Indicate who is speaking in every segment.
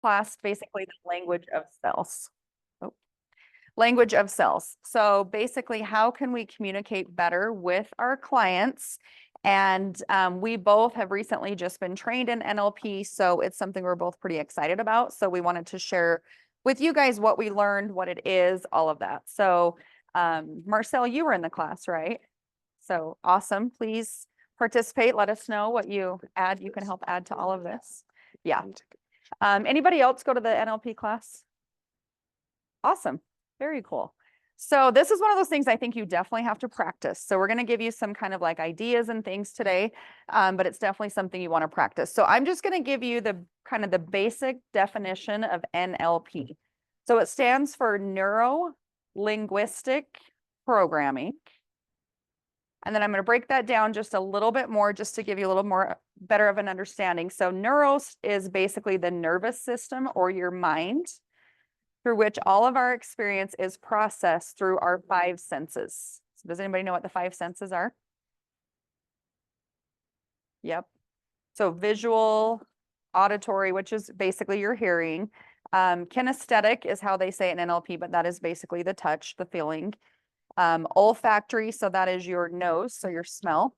Speaker 1: class, basically the language of cells. Oh, language of cells. So basically, how can we communicate better with our clients? And we both have recently just been trained in NLP, so it's something we're both pretty excited about. So we wanted to share with you guys what we learned, what it is, all of that. So Marcel, you were in the class, right? So awesome. Please participate. Let us know what you add. You can help add to all of this. Yeah. Anybody else go to the NLP class? Awesome. Very cool. So this is one of those things I think you definitely have to practice. So we're going to give you some kind of like ideas and things today, but it's definitely something you want to practice. So I'm just going to give you the kind of the basic definition of NLP. So it stands for neuro linguistic programming. And then I'm going to break that down just a little bit more, just to give you a little more better of an understanding. So neuros is basically the nervous system or your mind, through which all of our experience is processed through our five senses. So does anybody know what the five senses are? Yep. So visual, auditory, which is basically your hearing. Kinesthetic is how they say it in NLP, but that is basically the touch, the feeling. Olfactory, so that is your nose, so your smell.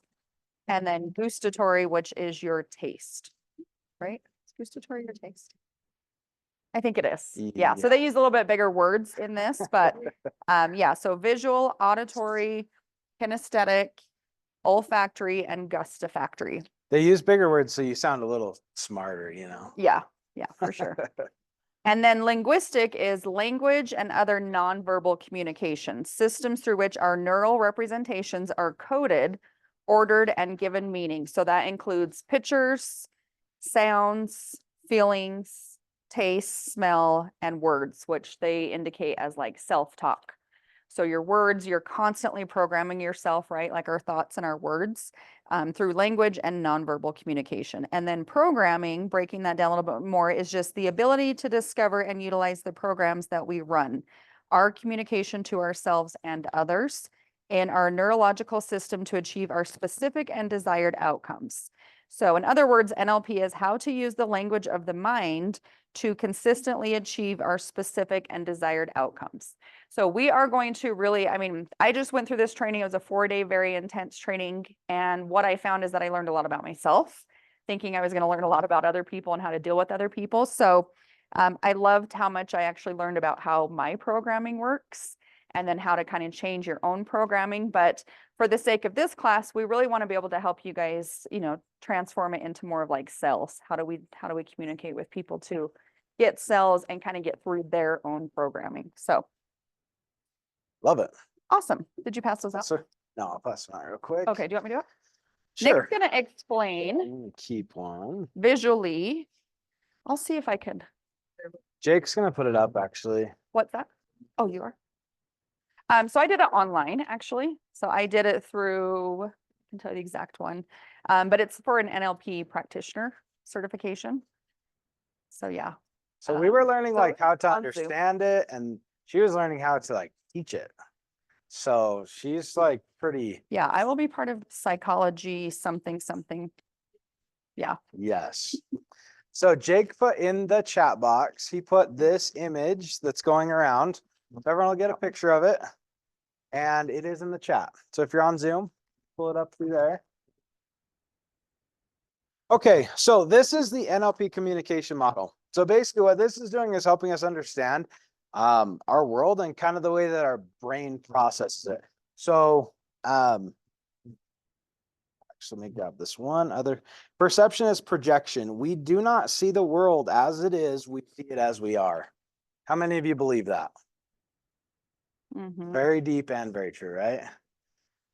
Speaker 1: And then gustatory, which is your taste, right? Is gustatory your taste? I think it is. Yeah. So they use a little bit bigger words in this, but yeah. So visual, auditory, kinesthetic, olfactory, and gustafactory.
Speaker 2: They use bigger words, so you sound a little smarter, you know?
Speaker 1: Yeah. Yeah, for sure. And then linguistic is language and other nonverbal communication, systems through which our neural representations are coded, ordered, and given meaning. So that includes pictures, sounds, feelings, taste, smell, and words, which they indicate as like self-talk. So your words, you're constantly programming yourself, right? Like our thoughts and our words through language and nonverbal communication. And then programming, breaking that down a little bit more, is just the ability to discover and utilize the programs that we run, our communication to ourselves and others, in our neurological system to achieve our specific and desired outcomes. So in other words, NLP is how to use the language of the mind to consistently achieve our specific and desired outcomes. So we are going to really, I mean, I just went through this training. It was a 4-day, very intense training. And what I found is that I learned a lot about myself, thinking I was going to learn a lot about other people and how to deal with other people. So I loved how much I actually learned about how my programming works and then how to kind of change your own programming. But for the sake of this class, we really want to be able to help you guys, you know, transform it into more of like cells. How do we communicate with people to get cells and kind of get through their own programming? So
Speaker 2: love it.
Speaker 1: Awesome. Did you pass those out?
Speaker 2: So, no, I'll pass them out real quick.
Speaker 1: Okay, do you want me to do it?
Speaker 2: Sure.
Speaker 1: Nick's gonna explain
Speaker 2: Keep one.
Speaker 1: visually. I'll see if I could.
Speaker 2: Jake's gonna put it up actually.
Speaker 1: What's that? Oh, you are. So I did it online actually. So I did it through, I can tell you the exact one, but it's for an NLP practitioner certification. So yeah.
Speaker 2: So we were learning like how to
Speaker 1: on Zoom.
Speaker 2: understand it, and she was learning how to like teach it. So she's like pretty.
Speaker 1: Yeah, I will be part of psychology something. Yeah.
Speaker 2: Yes. So Jake put in the chat box, he put this image that's going around. Everyone will get a picture of it. And it is in the chat. So if you're on Zoom, pull it up through there. Okay, so this is the NLP communication model. So basically what this is doing is helping us understand our world and kind of the way that our brain processes it. So actually, let me grab this one other. Perception is projection. We do not see the world as it is, we see it as we are. How many of you believe that? Very deep and very true, right?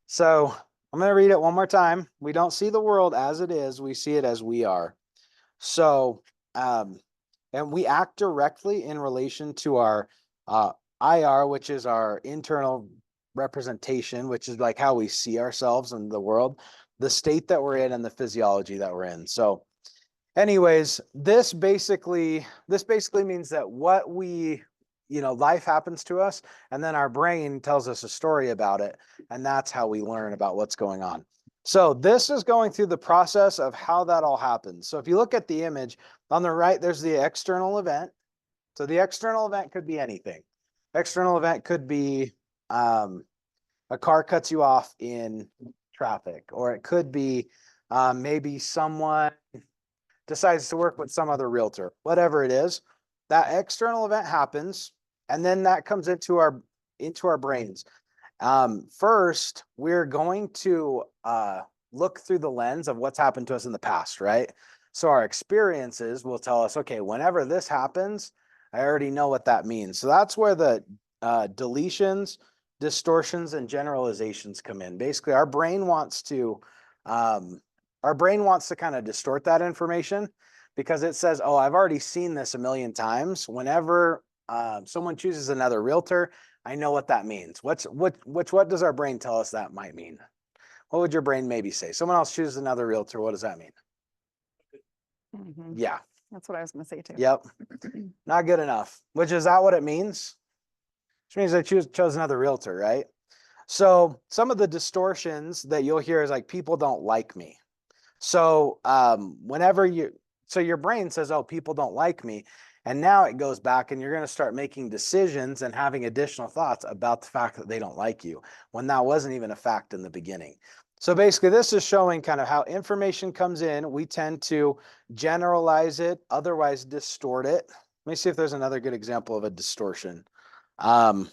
Speaker 2: So I'm going to read it one more time. We don't see the world as it is, we see it as we are. So, and we act directly in relation to our IR, which is our internal representation, which is like how we see ourselves in the world, the state that we're in and the physiology that we're in. So anyways, this basically means that what we, you know, life happens to us and then our brain tells us a story about it. And that's how we learn about what's going on. So this is going through the process of how that all happens. So if you look at the image on the right, there's the external event. So the external event could be anything. External event could be a car cuts you off in traffic, or it could be maybe someone decides to work with some other realtor, whatever it is. That external event happens, and then that comes into our brains. First, we're going to look through the lens of what's happened to us in the past, right? So our experiences will tell us, okay, whenever this happens, I already know what that means. So that's where the deletions, distortions, and generalizations come in. Basically, our brain wants to kind of distort that information because it says, oh, I've already seen this a million times. Whenever someone chooses another realtor, I know what that means. What does our brain tell us that might mean? What would your brain maybe say? Someone else chooses another realtor. What does that mean?
Speaker 1: Mhm.
Speaker 2: Yeah.
Speaker 1: That's what I was going to say too.
Speaker 2: Yep. Not good enough. Which is that what it means? Which means I chose another realtor, right? So some of the distortions that you'll hear is like, people don't like me. So so your brain says, oh, people don't like me. And now it goes back and you're going to start making decisions and having additional thoughts about the fact that they don't like you when that wasn't even a fact in the beginning. So basically, this is showing kind of how information comes in. We tend to generalize it, otherwise distort it. Let me see if there's another good example of a distortion. Um,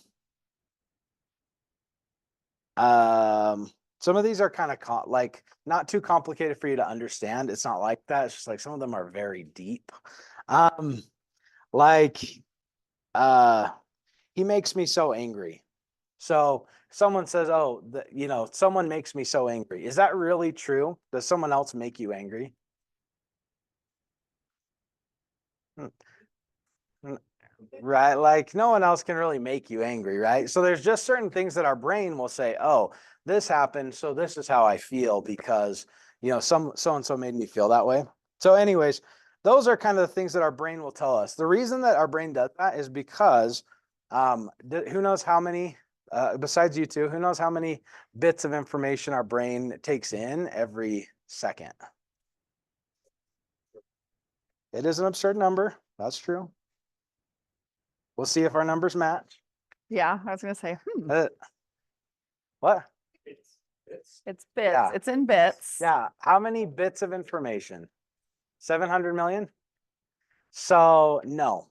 Speaker 2: some of these are kind of like not too complicated for you to understand. It's not like that. It's just like some of them are very deep. Um, like he makes me so angry. So someone says, "Oh, someone makes me so angry." Is that really true? Does someone else make you angry? Hmm. Right? Like no one else can really make you angry, right? So there's just certain things that our brain will say, "Oh, this happened, so this is how I feel because, so and so made me feel that way." So anyways, those are kind of the things that our brain will tell us. The reason that our brain does that is because who knows how many besides you two, who knows how many bits of information our brain takes in every second? It is an absurd number. That's true. We'll see if our numbers match.
Speaker 1: Yeah, I was going to say,
Speaker 2: What?
Speaker 1: it's bits.
Speaker 2: Yeah.
Speaker 1: It's in bits.
Speaker 2: Yeah. How many bits of information? 700 million? So no,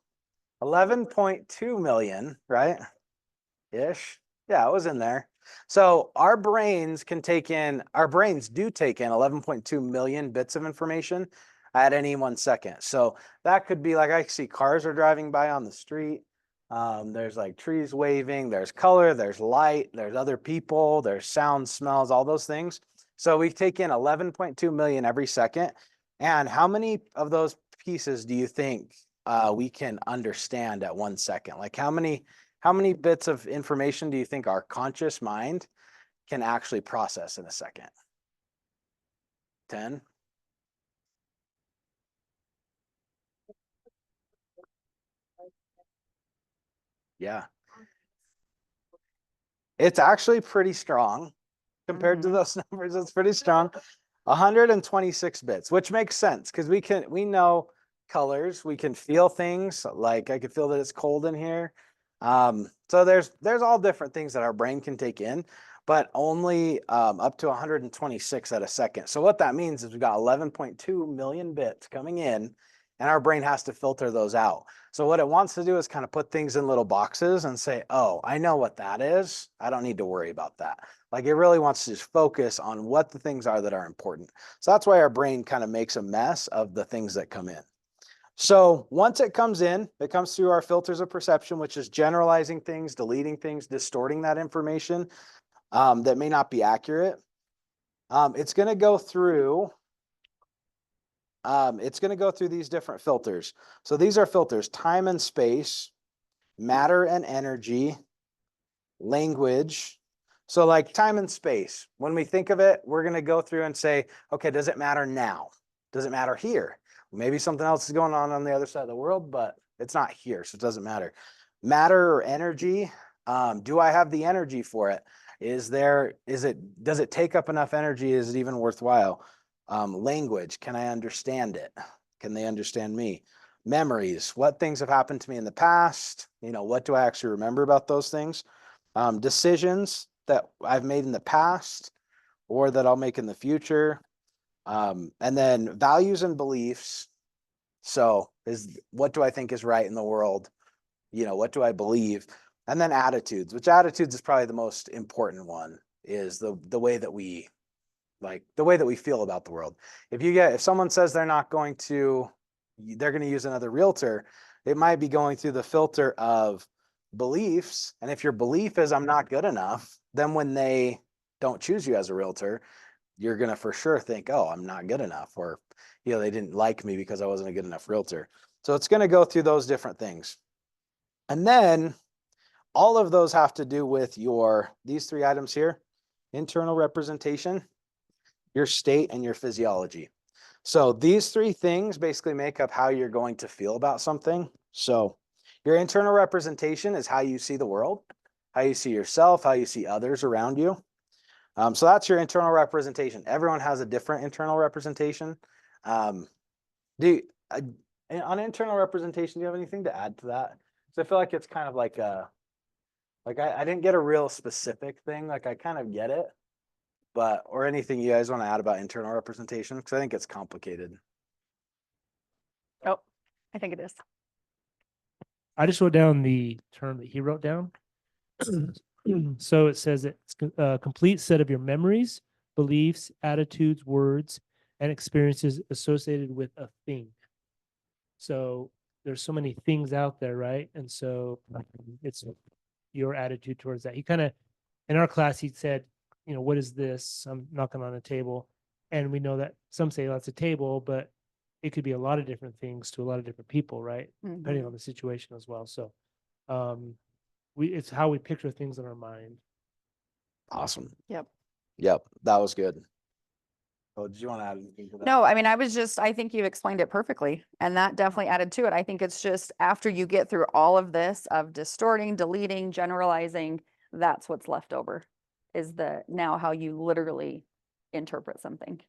Speaker 2: 11.2 million, right? Ish. Yeah, it was in there. So our brains do take in 11.2 million bits of information at any 1 second. So that could be like, I see cars are driving by on the street. There's like trees waving, there's color, there's light, there's other people, there's sound, smells, all those things. So we take in 11.2 million every second. And how many of those pieces do you think we can understand at 1 second? Like how many bits of information do you think our conscious mind can actually process in a second? 10? Yeah. It's actually pretty strong compared to those numbers. It's pretty strong. 126 bits, which makes sense because we know colors, we can feel things. Like I can feel that it's cold in here. So there's all different things that our brain can take in, but only up to 126 at a second. So what that means is we've got 11.2 million bits coming in, and our brain has to filter those out. So what it wants to do is kind of put things in little boxes and say, oh, I know what that is. I don't need to worry about that. Like it really wants to just focus on what the things are that are important. So that's why our brain kind of makes a mess of the things that come in. So once it comes in, it comes through our filters of perception, which is generalizing things, deleting things, distorting that information that may not be accurate. It's going to go through. It's going to go through these different filters. So these are filters: time and space, matter and energy, language. So like time and space, when we think of it, we're going to go through and say, okay, does it matter now? Does it matter here? Maybe something else is going on the other side of the world, but it's not here, so it doesn't matter. Matter or energy, do I have the energy for it? Does it take up enough energy? Is it even worthwhile? Language, can I understand it? Can they understand me? Memories, what things have happened to me in the past? What do I actually remember about those things? Decisions that I've made in the past or that I'll make in the future. And then values and beliefs. So what do I think is right in the world? What do I believe? And then attitudes, which attitudes is probably the most important one, is the way that we feel about the world. If someone says they're going to use another realtor, it might be going through the filter of beliefs. And if your belief is I'm not good enough, then when they don't choose you as a realtor, you're going to for sure think, oh, I'm not good enough, or, they didn't like me because I wasn't a good enough realtor. So it's going to go through those different things. And then all of those have to do with these three items here: internal representation, your state, and your physiology. So these three things basically make up how you're going to feel about something. So your internal representation is how you see the world, how you see yourself, how you see others around you. So that's your internal representation. Everyone has a different internal representation. On internal representation, do you have anything to add to that? So I feel like it's kind of like I didn't get a real specific thing. Like I kind of get it, or anything you guys want to add about internal representation? Because I think it's complicated.
Speaker 1: Oh, I think it is.
Speaker 3: I just wrote down the term that he wrote down. So it says it's a complete set of your memories, beliefs, attitudes, words, and experiences associated with a thing. So there's so many things out there, right? And so it's your attitude towards that. He kind of, in our class, he said, what is this? I'm knocking on a table. And we know that some say that's a table, but it could be a lot of different things to a lot of different people, right? Depending on the situation as well. So it's how we picture things in our mind.
Speaker 2: Awesome.
Speaker 1: Yep.
Speaker 2: That was good. Oh, did you want to add anything to that?
Speaker 1: No, I mean, I think you explained it perfectly, and that definitely added to it. I think it's just after you get through all of this of distorting, deleting, generalizing, that's what's left over is now how you literally interpret something.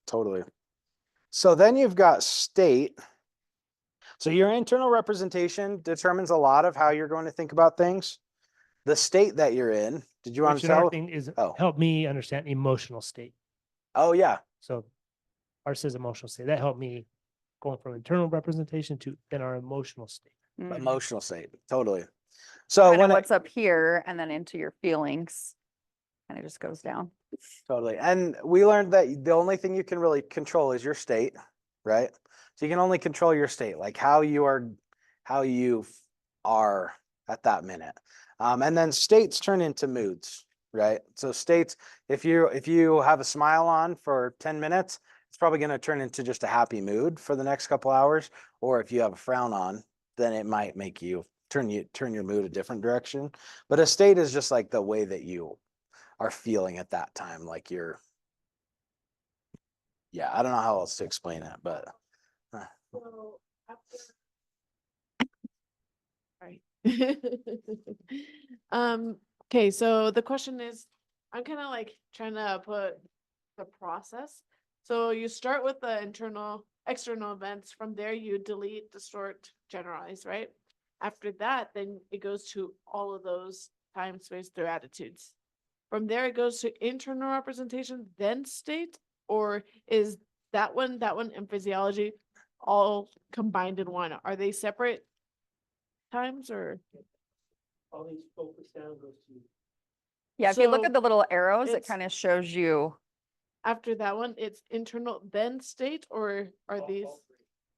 Speaker 2: Totally. So then you've got state. So your internal representation determines a lot of how you're going to think about things. The state that you're in. Did you want to tell?
Speaker 3: Thing is
Speaker 2: Oh.
Speaker 3: Help me understand emotional state.
Speaker 2: Oh yeah.
Speaker 3: So ours says emotional state. That helped me going from internal representation to then our emotional state.
Speaker 2: Emotional state. Totally. So
Speaker 1: when what's up here and then into your feelings, and it just goes down.
Speaker 2: Totally. And we learned that the only thing you can really control is your state, right? So you can only control your state, like how you are at that minute. And then states turn into moods, right? So states, if you have a smile on for 10 minutes, it's probably going to turn into just a happy mood for the next couple hours. Or if you have a frown on, then it might make you turn your mood a different direction. But a state is just like the way that you are feeling at that time. Like I don't know how else to explain it, but.
Speaker 4: Right. Okay, so the question is, I'm kind of like trying to put the process. So you start with the external events. From there, you delete, distort, generalize, right? After that, then it goes to all of those time, space, through attitudes. From there, it goes to internal representation, then state, or is that one, and physiology all combined in one? Are they separate times or?
Speaker 3: All these focus down goes to.
Speaker 1: Yeah, if you look
Speaker 4: So
Speaker 1: at the little arrows, it
Speaker 4: it's-
Speaker 1: kind of shows you.
Speaker 4: After that one, it's internal, then state, or are these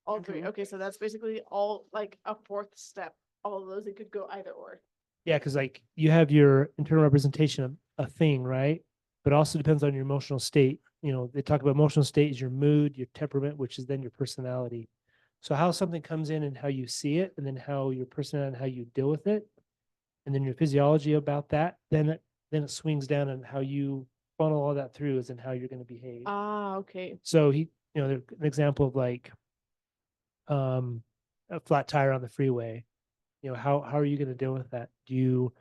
Speaker 4: all three?
Speaker 1: Mhm.
Speaker 4: Okay, so that's basically all like a fourth step. All of those, it could go either or.
Speaker 3: Yeah, because like you have your internal representation of a thing, right? But also depends on your emotional state. They talk about emotional state is your mood, your temperament, which is then your personality. So how something comes in and how you see it, and then how your personality and how you deal with it, and then your physiology about that, then it swings down and how you funnel all that through is in how you're going to behave.
Speaker 4: Ah, okay.
Speaker 3: So an example of like a flat tire on the freeway. How are you going to deal with that? Do you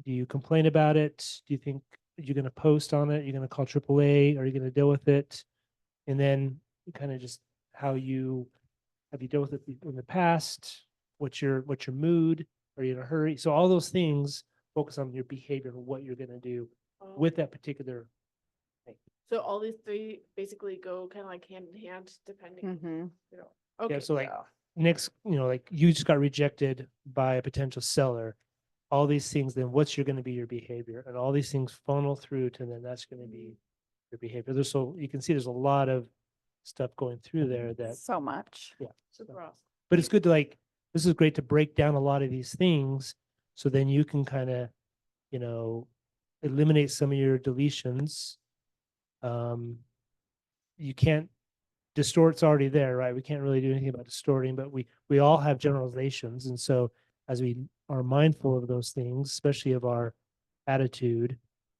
Speaker 3: Do you complain about it? Do you think you're going to post on it? You're going to call AAA? Are you going to deal with it? And then kind of just how you have you dealt with it in the past? What's your mood? Are you in a hurry? So all those things focus on your behavior and what you're going to do with that particular thing.
Speaker 4: So all these three basically go kind of like hand in hand, depending,
Speaker 1: Mhm.
Speaker 4: you know. Okay.
Speaker 3: Yeah. So like
Speaker 2: Yeah.
Speaker 3: next, like you just got rejected by a potential seller. All these things, then what's going to be your behavior? And all these things funnel through to then that's going to be your behavior. So you can see there's a lot of stuff going through there that,
Speaker 1: So much.
Speaker 3: yeah.
Speaker 4: Super awesome.
Speaker 3: But it's good to this is great to break down a lot of these things. So then you can kind of, eliminate some of your deletions. You can't distort's already there, right? We can't really do anything about distorting, but we all have generalizations. And so as we are mindful of those things, especially of our attitude,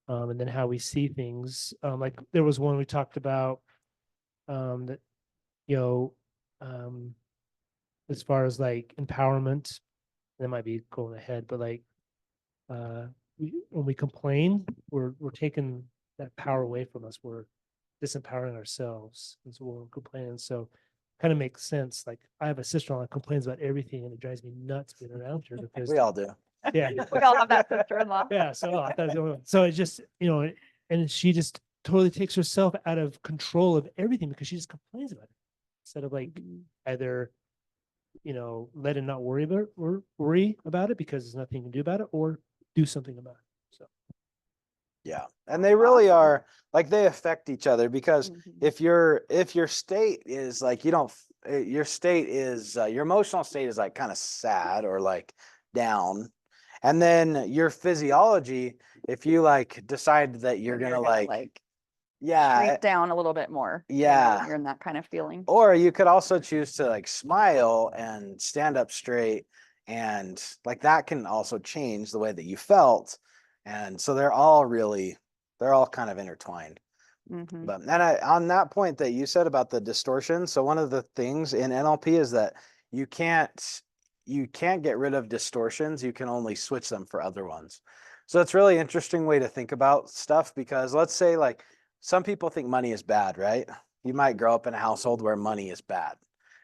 Speaker 3: and then how we see things, like there was one we talked about, that, you know, um, as far as like empowerment, that might be going ahead, but like, when we complain, we're taking that power away from us. We're disempowering ourselves. And so we're complaining. So kind of makes sense. Like I have a sister-in-law that complains about everything and it drives me nuts being around her because
Speaker 2: We all do.
Speaker 3: yeah.
Speaker 1: We all have that sister-in-law.
Speaker 3: Yeah. So I thought it was the only one. So it's just, and she just totally takes herself out of control of everything because she just complains about it instead of like either, let it not worry about it because there's nothing you can do about it or do something about it. So
Speaker 2: Yeah. And they really
Speaker 1: Awesome.
Speaker 2: are like they affect each other because
Speaker 1: Mhm.
Speaker 2: if your state is like you don't your state is your emotional state is like kind of sad or like down, and then your physiology, if you like decide that you're gonna like yeah
Speaker 1: shrink down a little bit more.
Speaker 2: yeah.
Speaker 1: You're in that kind of feeling.
Speaker 2: Or you could also choose to like smile and stand up straight, and like that can also change the way that you felt. And so they're all kind of intertwined.
Speaker 1: Mhm.
Speaker 2: But and on that point that you said about the distortion, so one of the things in NLP is that you can't get rid of distortions, you can only switch them for other ones. So it's really interesting way to think about stuff because let's say like some people think money is bad, right? You might grow up in a household where money is bad.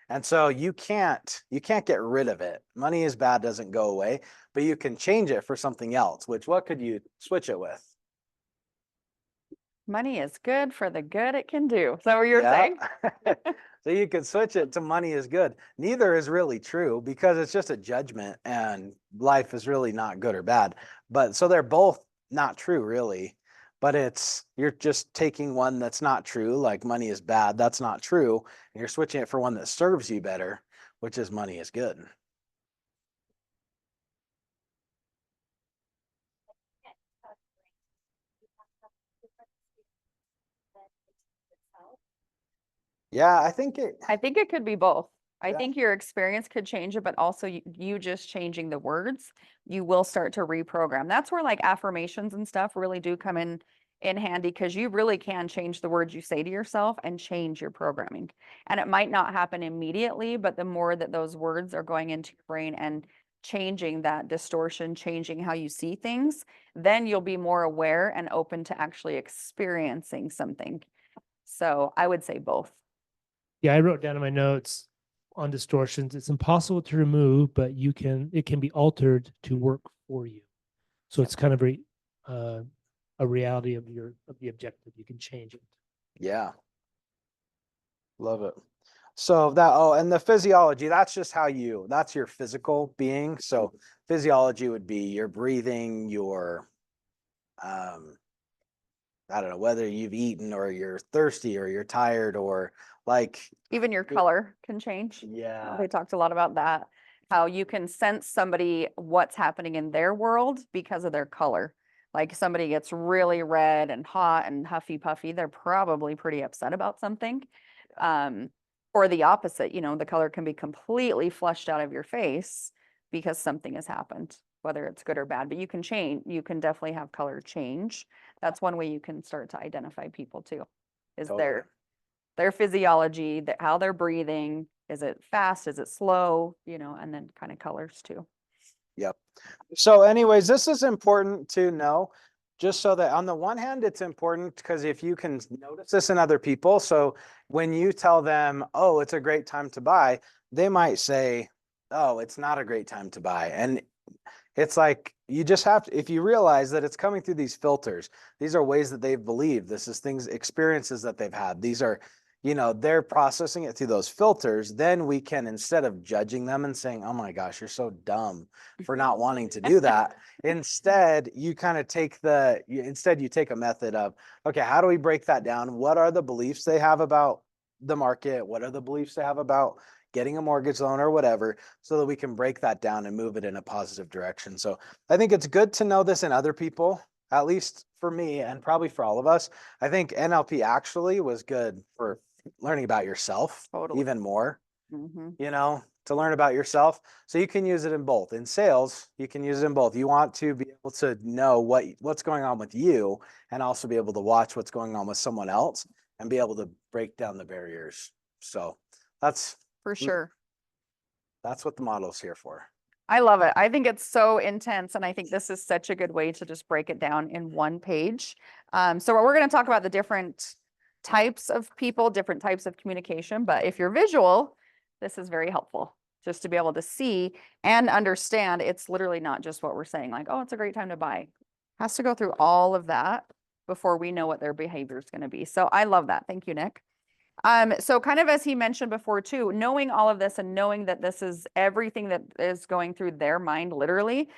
Speaker 2: And so you can't get rid of it. Money is bad doesn't go away, but you can change it for something else, which what could you switch it with?
Speaker 1: Money is good for the good it can do. Is that what you're
Speaker 2: Yeah.
Speaker 1: saying?
Speaker 2: So you could switch it to money is good. Neither is really true because it's just a judgment and life is really not good or bad. But so they're both not true really. But you're just taking one that's not true, like money is bad, that's not true, and you're switching it for one that serves you better, which is money is good. Yeah, I think
Speaker 1: I think it could be both. I
Speaker 2: Yeah.
Speaker 1: think your experience could change it, but also you just changing the words, you will start to reprogram. That's where like affirmations and stuff really do come in handy because you really can change the words you say to yourself and change your programming. And it might not happen immediately, but the more that those words are going into your brain and changing that distortion, changing how you see things, then you'll be more aware and open to actually experiencing something. So I would say both.
Speaker 3: yeah, I wrote down in my notes on distortions. It's impossible to remove, but it can be altered to work for you. So it's kind of a reality of the objective. You can change it.
Speaker 2: yeah. Love it. So and the physiology, that's just that's your physical being. So physiology would be your breathing, your, I don't know, whether you've eaten or you're thirsty or you're tired or like,
Speaker 1: Even your color can change.
Speaker 2: yeah,
Speaker 1: They talked a lot about that, how you can sense somebody, what's happening in their world because of their color. Like somebody gets really red and hot and huffy puffy, they're probably pretty upset about something. Or the opposite, the color can be completely flushed out of your face because something has happened, whether it's good or bad. But you can definitely have color change. That's one way you can start to identify people too, is
Speaker 2: totally.
Speaker 1: their physiology, how they're breathing. Is it fast? Is it slow? And then kind of colors too.
Speaker 2: Yep. So anyways, this is important to know, just so that on the one hand, it's important because if you can notice this in other people, so when you tell them, oh, it's a great time to buy, they might say, oh, it's not a great time to buy. And it's like, you just have to, if you realize that it's coming through these filters, these are ways that they've believed, this is things, experiences that they've had. These are, they're processing it through those filters. Then we can, instead of judging them and saying, oh my gosh, you're so dumb for not wanting to do that. Instead, you kind of take you take a method of, okay, how do we break that down? What are the beliefs they have about the market? What are the beliefs they have about getting a mortgage loan or whatever, so that we can break that down and move it in a positive direction. So I think it's good to know this in other people, at least for me and probably for all of us. I think NLP actually was good for learning about yourself
Speaker 1: Totally.
Speaker 2: even more,
Speaker 1: Mhm.
Speaker 2: to learn about yourself. So you can use it in both. In sales, you can use it in both. You want to be able to know what's going on with you, and also be able to watch what's going on with someone else and be able to break down the barriers. So that's
Speaker 1: For sure.
Speaker 2: what the model's here for.
Speaker 1: I love it. I think it's so intense, and I think this is such a good way to just break it down in one page. So we're going to talk about the different types of people, different types of communication, but if you're visual, this is very helpful just to be able to see and understand. It's literally not just what we're saying, like, oh, it's a great time to buy. Has to go through all of that before we know what their behavior is going to be. So I love that. Thank you, Nick. So kind of as he mentioned before too, knowing all of this and knowing that this is everything that is going through their mind, literally,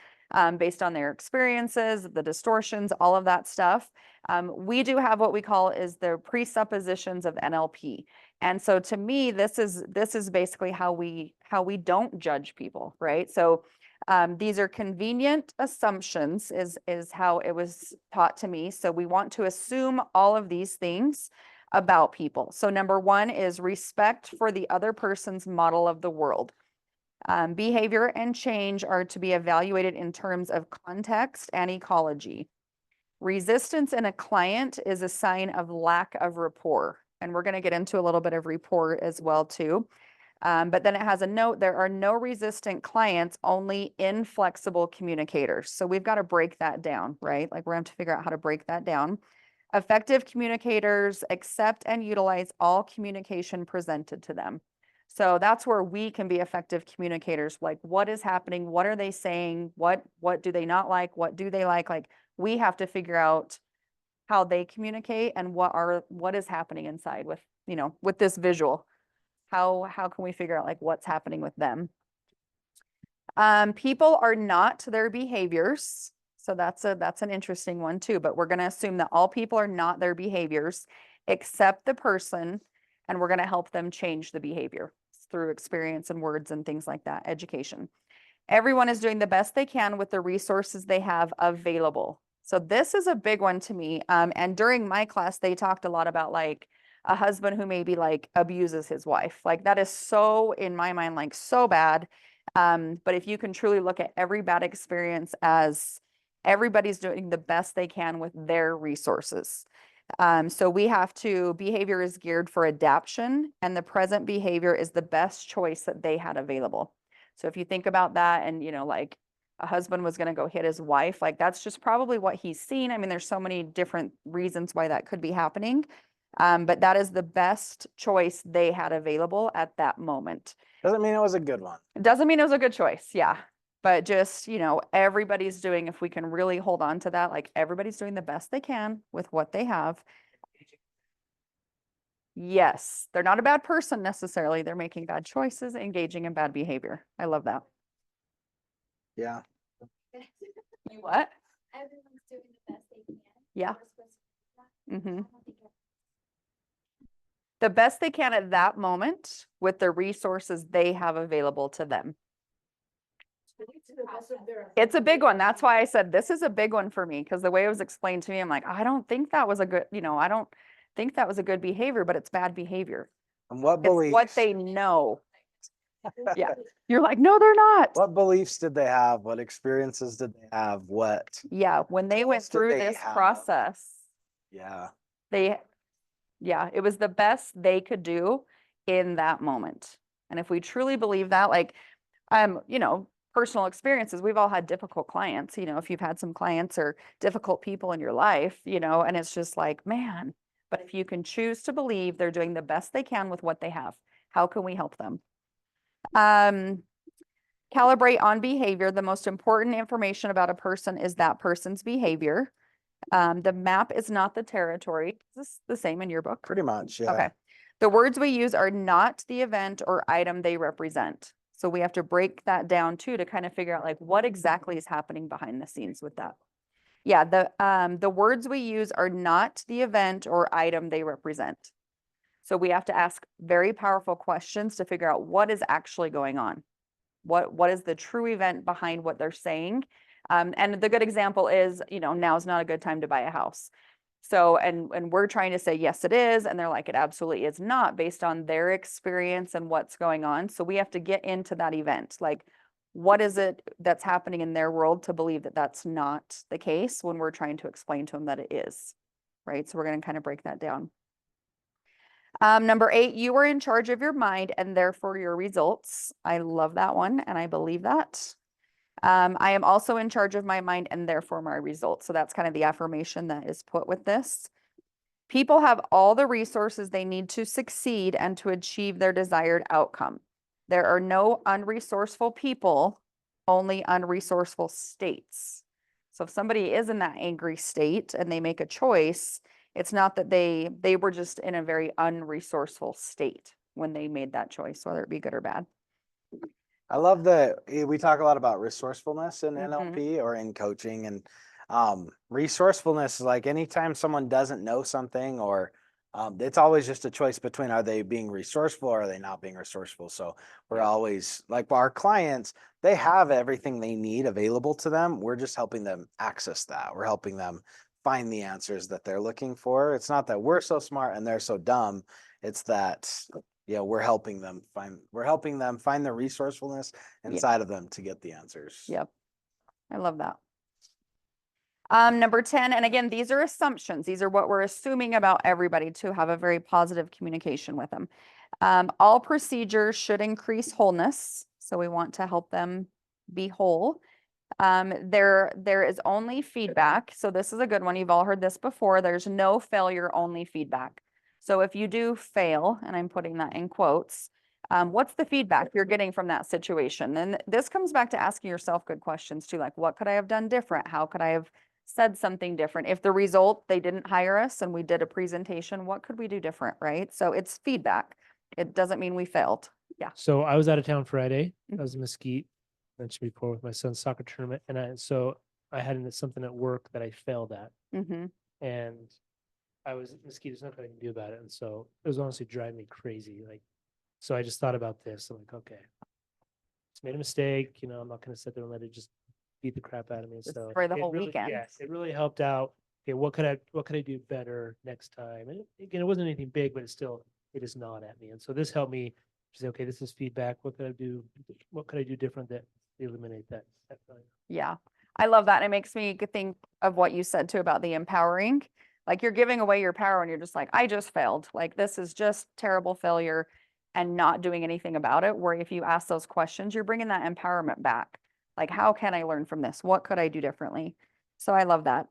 Speaker 1: based on their experiences, the distortions, all of that stuff. We do have what we call is the presuppositions of NLP. And so to me, this is basically how we don't judge people, right? So these are convenient assumptions is how it was taught to me. So we want to assume all of these things about people. So number one is respect for the other person's model of the world. Behavior and change are to be evaluated in terms of context and ecology. Resistance in a client is a sign of lack of rapport. And we're going to get into a little bit of rapport as well too. But then it has a note, there are no resistant clients, only inflexible communicators. So we've got to break that down, right? Like we're going to have to figure out how to break that down. Effective communicators accept and utilize all communication presented to them. So that's where we can be effective communicators. Like, what is happening? What are they saying? What do they not like? What do they like? Like, we have to figure out how they communicate and what is happening inside with, with this visual. How can we figure out like what's happening with them? People are not their behaviors. So that's an interesting one too, but we're going to assume that all people are not their behaviors except the person, and we're going to help them change the behavior through experience and words and things like that, education. Everyone is doing the best they can with the resources they have available. So this is a big one to me. And during my class, they talked a lot about like a husband who maybe like abuses his wife. Like that is so, in my mind, like so bad. But if you can truly look at every bad experience as everybody's doing the best they can with their resources. So we have to, behavior is geared for adaptation, and the present behavior is the best choice that they had available. So if you think about that and, like a husband was going to go hit his wife, like that's just probably what he's seen. I mean, there's so many different reasons why that could be happening. But that is the best choice they had available at that moment.
Speaker 2: Doesn't mean it was a good one.
Speaker 1: It doesn't mean it was a good choice. Yeah. But just, everybody's doing, if we can really hold on to that, like everybody's doing the best they can with what they have. Yes. They're not a bad person necessarily. They're making bad choices, engaging in bad behavior. I love that.
Speaker 2: Yeah.
Speaker 1: You what?
Speaker 5: Everyone's doing the best they can.
Speaker 1: Yeah.
Speaker 5: We're supposed to do that.
Speaker 1: Mm-hmm.
Speaker 5: I don't think
Speaker 1: The best they can at that moment with the resources they have available to them. It's a big one. That's why I said this is a big one for me, because the way it was explained to me, I'm like, I don't think that was a good, I don't think that was a good behavior, but it's bad behavior.
Speaker 2: And what
Speaker 1: It's
Speaker 2: beliefs?
Speaker 1: what they know. Yeah. You're like, no, they're not.
Speaker 2: What beliefs did they have? What experiences did they have? What?
Speaker 1: Yeah. When they went
Speaker 2: else did
Speaker 1: through
Speaker 2: they
Speaker 1: this
Speaker 2: have?
Speaker 1: process,
Speaker 2: Yeah.
Speaker 1: it was the best they could do in that moment. And if we truly believe that, like, personal experiences. We've all had difficult clients, if you've had some clients or difficult people in your life, and it's just like, man, but if you can choose to believe they're doing the best they can with what they have, how can we help them? Calibrate on behavior. The most important information about a person is that person's behavior. The map is not the territory. Is this the same in your book?
Speaker 2: Pretty much, yeah.
Speaker 1: Okay. The words we use are not the event or item they represent. So we have to break that down too to kind of figure out like what exactly is happening behind the scenes with that. Yeah, the words we use are not the event or item they represent. So we have to ask very powerful questions to figure out what is actually going on. What is the true event behind what they're saying? And the good example is, now's not a good time to buy a house. So, and we're trying to say, yes, it is. And they're like, it absolutely is not based on their experience and what's going on. So we have to get into that event. Like, what is it that's happening in their world to believe that that's not the case when we're trying to explain to them that it is, right? So we're going to kind of break that down. Number 8, you are in charge of your mind and therefore your results. I love that one and I believe that. I am also in charge of my mind and therefore my results. So that's kind of the affirmation that is put with this. People have all the resources they need to succeed and to achieve their desired outcome. There are no unresourceful people, only unresourceful states. So if somebody is in that angry state and they make a choice, it's not that they were just in a very unresourceful state when they made that choice, whether it be good or bad.
Speaker 2: I love that we talk a lot about resourcefulness in
Speaker 1: Mhm.
Speaker 2: NLP or in coaching, and resourcefulness is like anytime someone doesn't know something, or it's always just a choice between are they being resourceful or are they not being resourceful. So we're always like our clients, they have everything they need available to them. We're just helping them access that. We're helping them find the answers that they're looking for. It's not that we're so smart and they're so dumb. It's that we're helping them find the resourcefulness inside of them to get the answers.
Speaker 1: Yep. I love that. Number 10, and again, these are assumptions. These are what we're assuming about everybody to have a very positive communication with them. All procedures should increase wholeness. So we want to help them be whole. There is only feedback. So this is a good one. You've all heard this before. There's no failure, only feedback. So if you do fail, and I'm putting that in quotes, what's the feedback you're getting from that situation? And this comes back to asking yourself good questions too, like what could I have done different? How could I have said something different? If the result, they didn't hire us and we did a presentation, what could we do different, right? So it's feedback. It doesn't mean we failed. Yeah.
Speaker 3: So I was out of town Friday. I
Speaker 1: Mhm.
Speaker 3: was in Mesquite, mentioned before, with my son's soccer tournament, and I had something at work that I failed at,
Speaker 1: Mm-hmm.
Speaker 3: and I was in Mesquite. There's nothing I can do about it, and so it was honestly driving me crazy. Like, so I just thought about this. I'm like, okay, it's made a mistake. I'm not going to sit there and let it just beat the crap out of me. So
Speaker 1: For the
Speaker 3: it
Speaker 1: whole
Speaker 3: really,
Speaker 1: weekend.
Speaker 3: yes, it really helped out. Okay, what could I do better next time? And again, it wasn't anything big, but it is gnawed at me. And so this helped me say, okay, this is feedback. What could I do? What could I do different that eliminate that failure?
Speaker 1: Yeah, I love that. It makes me think of what you said too about the empowering. Like you're giving away your power and you're just like, I just failed. Like this is just terrible failure and not doing anything about it. Where if you ask those questions, you're bringing that empowerment back. Like, how can I learn from this? What could I do differently? So I love that.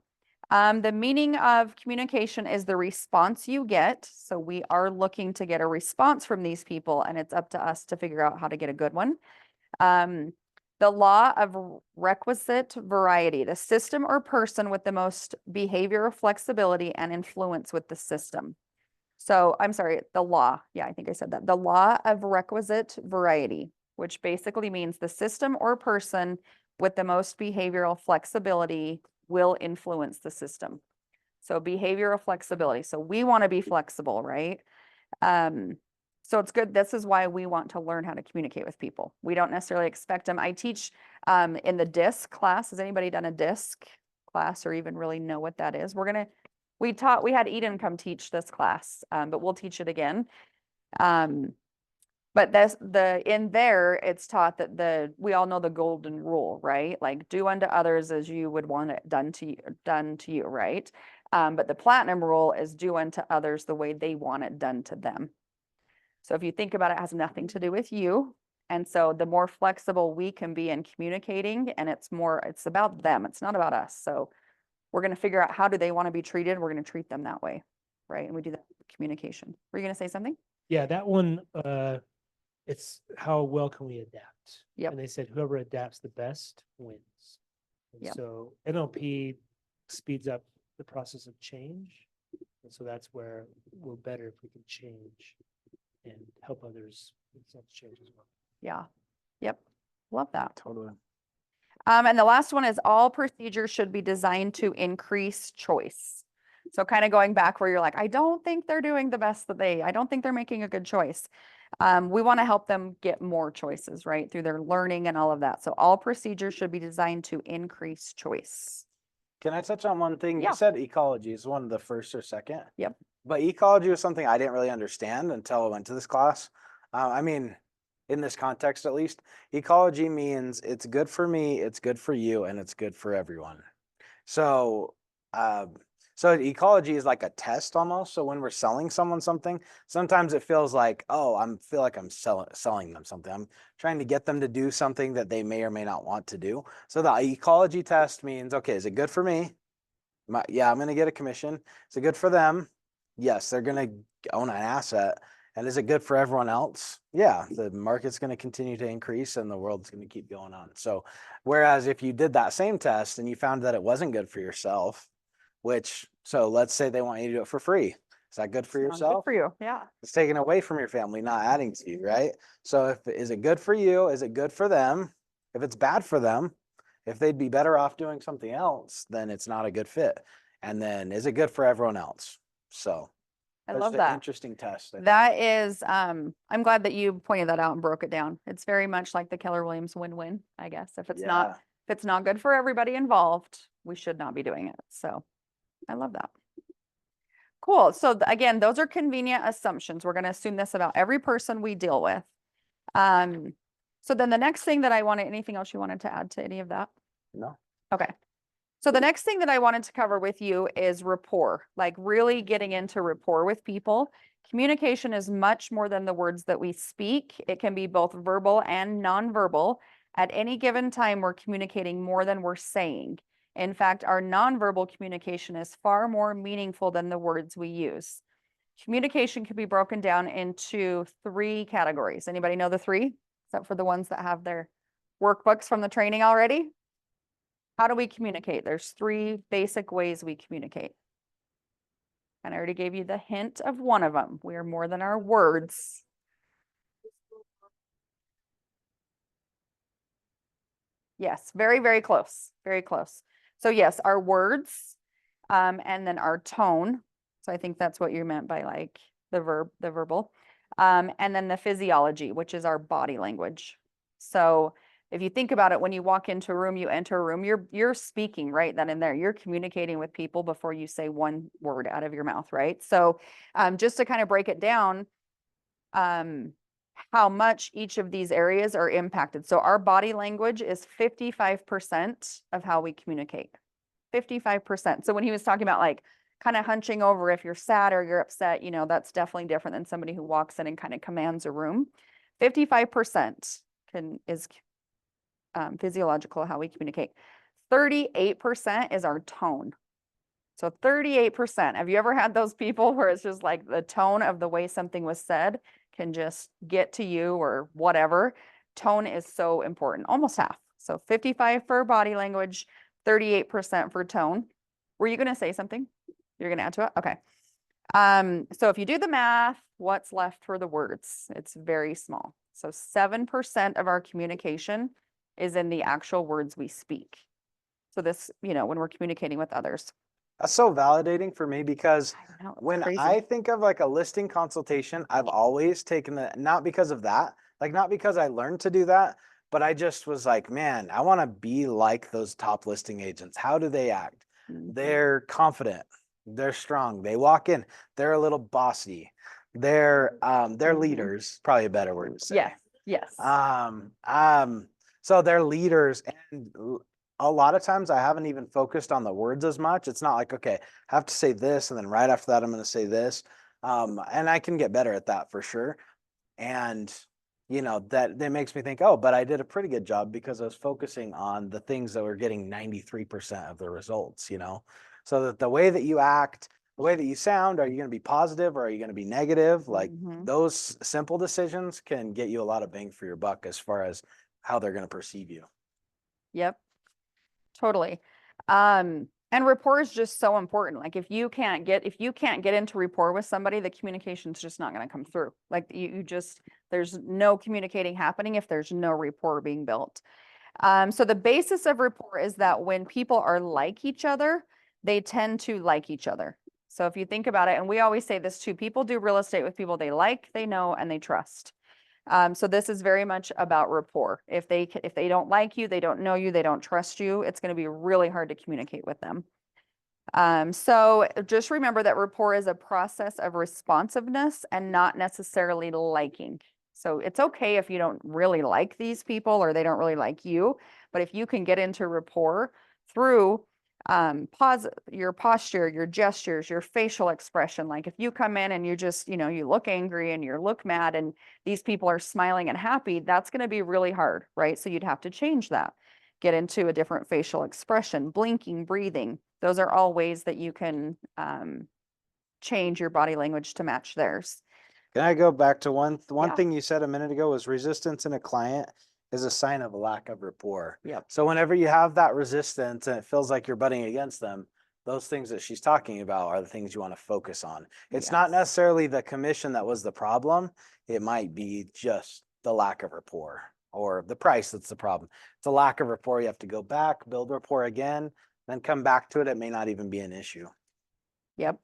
Speaker 1: The meaning of communication is the response you get. So we are looking to get a response from these people, and it's up to us to figure out how to get a good one. The law of requisite variety, the system or person with the most behavioral flexibility and influence with the system. So I'm sorry, the law. Yeah, I think I said that. The law of requisite variety, which basically means the system or person with the most behavioral flexibility will influence the system. So behavioral flexibility. So we want to be flexible, right? So it's good. This is why we want to learn how to communicate with people. We don't necessarily expect them. I teach in the DISC class. Has anybody done a DISC class or even really know what that is? We had Eden come teach this class, but we'll teach it again. But in there, it's taught that we all know the golden rule, right? Like do unto others as you would want it done to you, right? But the platinum rule is do unto others the way they want it done to them. So if you think about it, it has nothing to do with you. And so the more flexible we can be in communicating, and it's about them, it's not about us. So we're going to figure out how do they want to be treated. We're going to treat them that way, right? And we do that with communication. Were you going to say something?
Speaker 3: Yeah, that one, it's how well can we adapt?
Speaker 1: Yep.
Speaker 3: And they said whoever adapts the best wins. And
Speaker 1: Yep.
Speaker 3: so NLP speeds up the process of change. And so that's where we're better if we can change and help others with such change as well.
Speaker 1: Yeah. Yep. Love that.
Speaker 2: Totally.
Speaker 1: And the last one is all procedures should be designed to increase choice. So kind of going back where you're like, I don't think they're doing the best I don't think they're making a good choice. We want to help them get more choices, right? Through their learning and all of that. So all procedures should be designed to increase choice.
Speaker 2: Can I touch on one thing?
Speaker 1: Yeah.
Speaker 2: You said ecology is one of the first or second.
Speaker 1: Yep.
Speaker 2: But ecology was something I didn't really understand until I went to this class. I mean, in this context at least, ecology means it's good for me, it's good for you, and it's good for everyone. So, so ecology is like a test almost. So when we're selling someone something, sometimes it feels like, oh, feel like I'm selling them something. I'm trying to get them to do something that they may or may not want to do. So the ecology test means, okay, is it good for me? Yeah, I'm going to get a commission. Is it good for them? Yes, they're going to own an asset. And is it good for everyone else? Yeah, the market's going to continue to increase and the world's going to keep going on. So, whereas if you did that same test and you found that it wasn't good for yourself, so let's say they want you to do it for free. Is that good for
Speaker 1: Sounds good
Speaker 2: yourself?
Speaker 1: for you. Yeah.
Speaker 2: It's taken away from your family, not adding to you, right? So is it good for you? Is it good for them? If it's bad for them, if they'd be better off doing something else, then it's not a good fit. And then is it good for everyone else? So
Speaker 1: I
Speaker 2: that's
Speaker 1: love
Speaker 2: an
Speaker 1: that.
Speaker 2: interesting test. I think.
Speaker 1: That is, I'm glad that you pointed that out and broke it down. It's very much like the Keller Williams win-win, I guess. If it's not good for everybody involved, we should not be doing it. So I love that. Cool. So again, those are convenient assumptions. We're going to assume this about every person we deal with. So then the next thing that anything else you wanted to add to any of that?
Speaker 2: No.
Speaker 1: Okay. So the next thing that I wanted to cover with you is rapport, like really getting into rapport with people. Communication is much more than the words that we speak. It can be both verbal and nonverbal. At any given time, we're communicating more than we're saying. In fact, our nonverbal communication is far more meaningful than the words we use. Communication can be broken down into 3 categories. Anybody know the 3? Except for the ones that have their workbooks from the training already? How do we communicate? There's 3 basic ways we communicate. And I already gave you the hint of one of them. We are more than our words. Yes, very, very close. Very close. So yes, our words, and then our tone. So I think that's what you meant by like the verbal. And then the physiology, which is our body language. So if you think about it, when you walk into a room, you enter a room, you're speaking right then and there. You're communicating with people before you say one word out of your mouth, right? So just to kind of break it down, how much each of these areas are impacted. So our body language is 55% of how we communicate. 55%. So when he was talking about like kind of hunching over if you're sad or you're upset, that's definitely different than somebody who walks in and kind of commands a room. 55% is physiological, how we communicate. 38% is our tone. So 38%. Have you ever had those people where it's just like the tone of the way something was said can just get to you or whatever? Tone is so important, almost half. So 55 for body language, 38% for tone. Were you going to say something? You're going to add to it? Okay. So if you do the math, what's left for the words? It's very small. So 7% of our communication is in the actual words we speak. So this, when we're communicating with others.
Speaker 2: That's so validating for me because
Speaker 1: I know, it's
Speaker 2: when
Speaker 1: crazy.
Speaker 2: I think of like a listing consultation, I've always taken not because of that, like not because I learned to do that, but I just was like, man, I want to be like those top listing agents. How do they act? They're confident. They're strong. They walk in. They're a little bossy. They're leaders. Probably a better word to say.
Speaker 1: Yes.
Speaker 2: So they're leaders, and a lot of times I haven't even focused on the words as much. It's not like, okay, I have to say this, and then right after that, I'm going to say this. And I can get better at that for sure. And, that makes me think, oh, but I did a pretty good job because I was focusing on the things that were getting 93% of the results, so that the way that you act, the way that you sound, are you going to be positive or are you going to be negative? Like
Speaker 1: Mhm.
Speaker 2: those simple decisions can get you a lot of bang for your buck as far as how they're going to perceive you.
Speaker 1: Yep, totally. And rapport is just so important. Like if you can't get into rapport with somebody, the communication's just not going to come through. Like there's no communicating happening if there's no rapport being built. So the basis of rapport is that when people are like each other, they tend to like each other. So if you think about it, and we always say this too, people do real estate with people they like, they know, and they trust. So this is very much about rapport. If they don't like you, they don't know you, they don't trust you, it's going to be really hard to communicate with them. So just remember that rapport is a process of responsiveness and not necessarily liking. So it's okay if you don't really like these people or they don't really like you, but if you can get into rapport through your posture, your gestures, your facial expression. Like if you come in and you just, you look angry and you look mad and these people are smiling and happy, that's going to be really hard, right? So you'd have to change that. Get into a different facial expression, blinking, breathing. Those are all ways that you can change your body language to match theirs.
Speaker 2: Can I go back to one
Speaker 1: Yeah.
Speaker 2: thing you said a minute ago was resistance in a client is a sign of a lack of rapport.
Speaker 1: Yep.
Speaker 2: So whenever you have that resistance and it feels like you're butting against them, those things that she's talking about are the things you want to focus on. It's not
Speaker 1: Yes.
Speaker 2: necessarily the commission that was the problem. It might be just the lack of rapport or the price that's the problem. It's a lack of rapport. You have to go back, build rapport again, then come back to it. It may not even be an issue.
Speaker 1: Yep.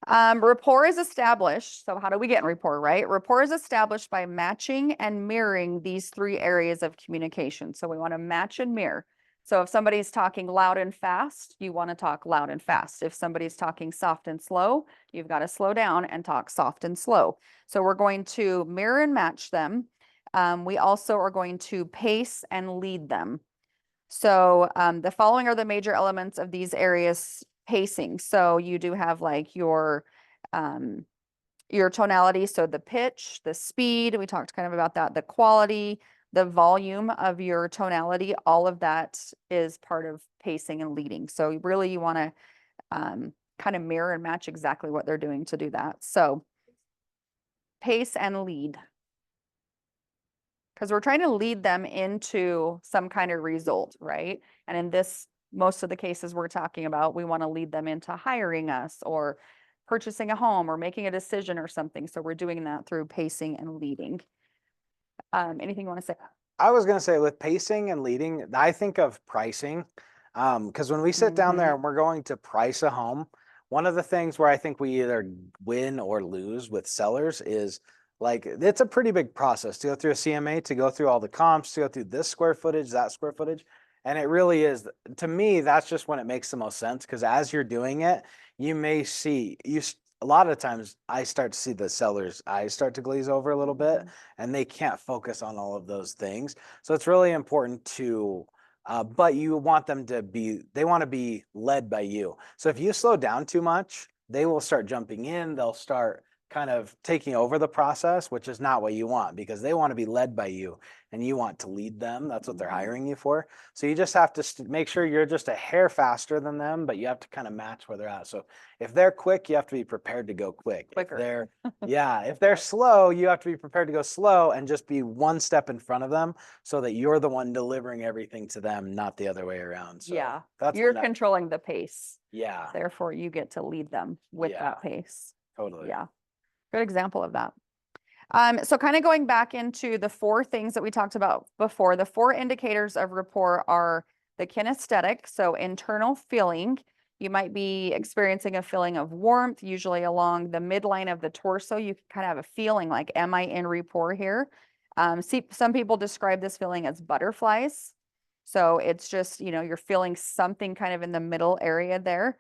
Speaker 1: Rapport is established. So how do we get in rapport, right? Rapport is established by matching and mirroring these three areas of communication. So we want to match and mirror. So if somebody's talking loud and fast, you want to talk loud and fast. If somebody's talking soft and slow, you've got to slow down and talk soft and slow. So we're going to mirror and match them. We also are going to pace and lead them. So the following are the major elements of these areas pacing. So you do have like your tonality, so the pitch, the speed, we talked kind of about that, the quality, the volume of your tonality, all of that is part of pacing and leading. So really you want to kind of mirror and match exactly what they're doing to do that. So pace and lead. Because we're trying to lead them into some kind of result, right? And in this, most of the cases we're talking about, we want to lead them into hiring us or purchasing a home or making a decision or something. So we're doing that through pacing and leading. Anything you want to say?
Speaker 2: I was going to say with pacing and leading, I think of pricing. Because when we sit down there and we're going to price a home, one of the things where I think we either win or lose with sellers is like, it's a pretty big process to go through a CMA, to go through all the comps, to go through this square footage, that square footage. And it really is, to me, that's just when it makes the most sense. Because as you're doing it, you may see, a lot of times I start to see the seller's eyes start to glaze over a little bit and they can't focus on all of those things. So it's really important to, but you want them to they want to be led by you. So if you slow down too much, they will start jumping in. They'll start kind of taking over the process, which is not what you want because they want to be led by you and you want to lead them. That's what they're hiring you for. So you just have to make sure you're just a hair faster than them, but you have to kind of match where they're at. So if they're quick, you have to be prepared to go quick.
Speaker 1: Quicker.
Speaker 2: If they're slow, you have to be prepared to go slow and just be one step in front of them so that you're the one delivering everything to them, not the other way around. So
Speaker 1: Yeah,
Speaker 2: that's
Speaker 1: you're controlling the pace.
Speaker 2: Yeah,
Speaker 1: Therefore, you get to lead them with
Speaker 2: Yeah.
Speaker 1: that pace.
Speaker 2: totally.
Speaker 1: Yeah, good example of that. So kind of going back into the four things that we talked about before, the four indicators of rapport are the kinesthetic, so internal feeling. You might be experiencing a feeling of warmth, usually along the midline of the torso. You can kind of have a feeling like, am I in rapport here? Some people describe this feeling as butterflies. So it's just, you're feeling something kind of in the middle area there.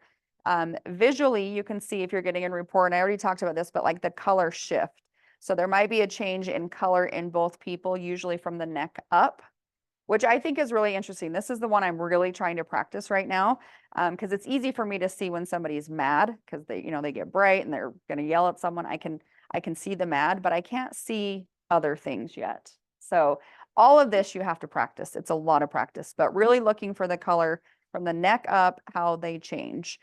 Speaker 1: Visually, you can see if you're getting in rapport, and I already talked about this, but like the color shift. So there might be a change in color in both people, usually from the neck up, which I think is really interesting. This is the one I'm really trying to practice right now, because it's easy for me to see when somebody's mad because they get bright and they're going to yell at someone. I can see the mad, but I can't see other things yet. So all of this you have to practice. It's a lot of practice, but really looking for the color from the neck up, how they change.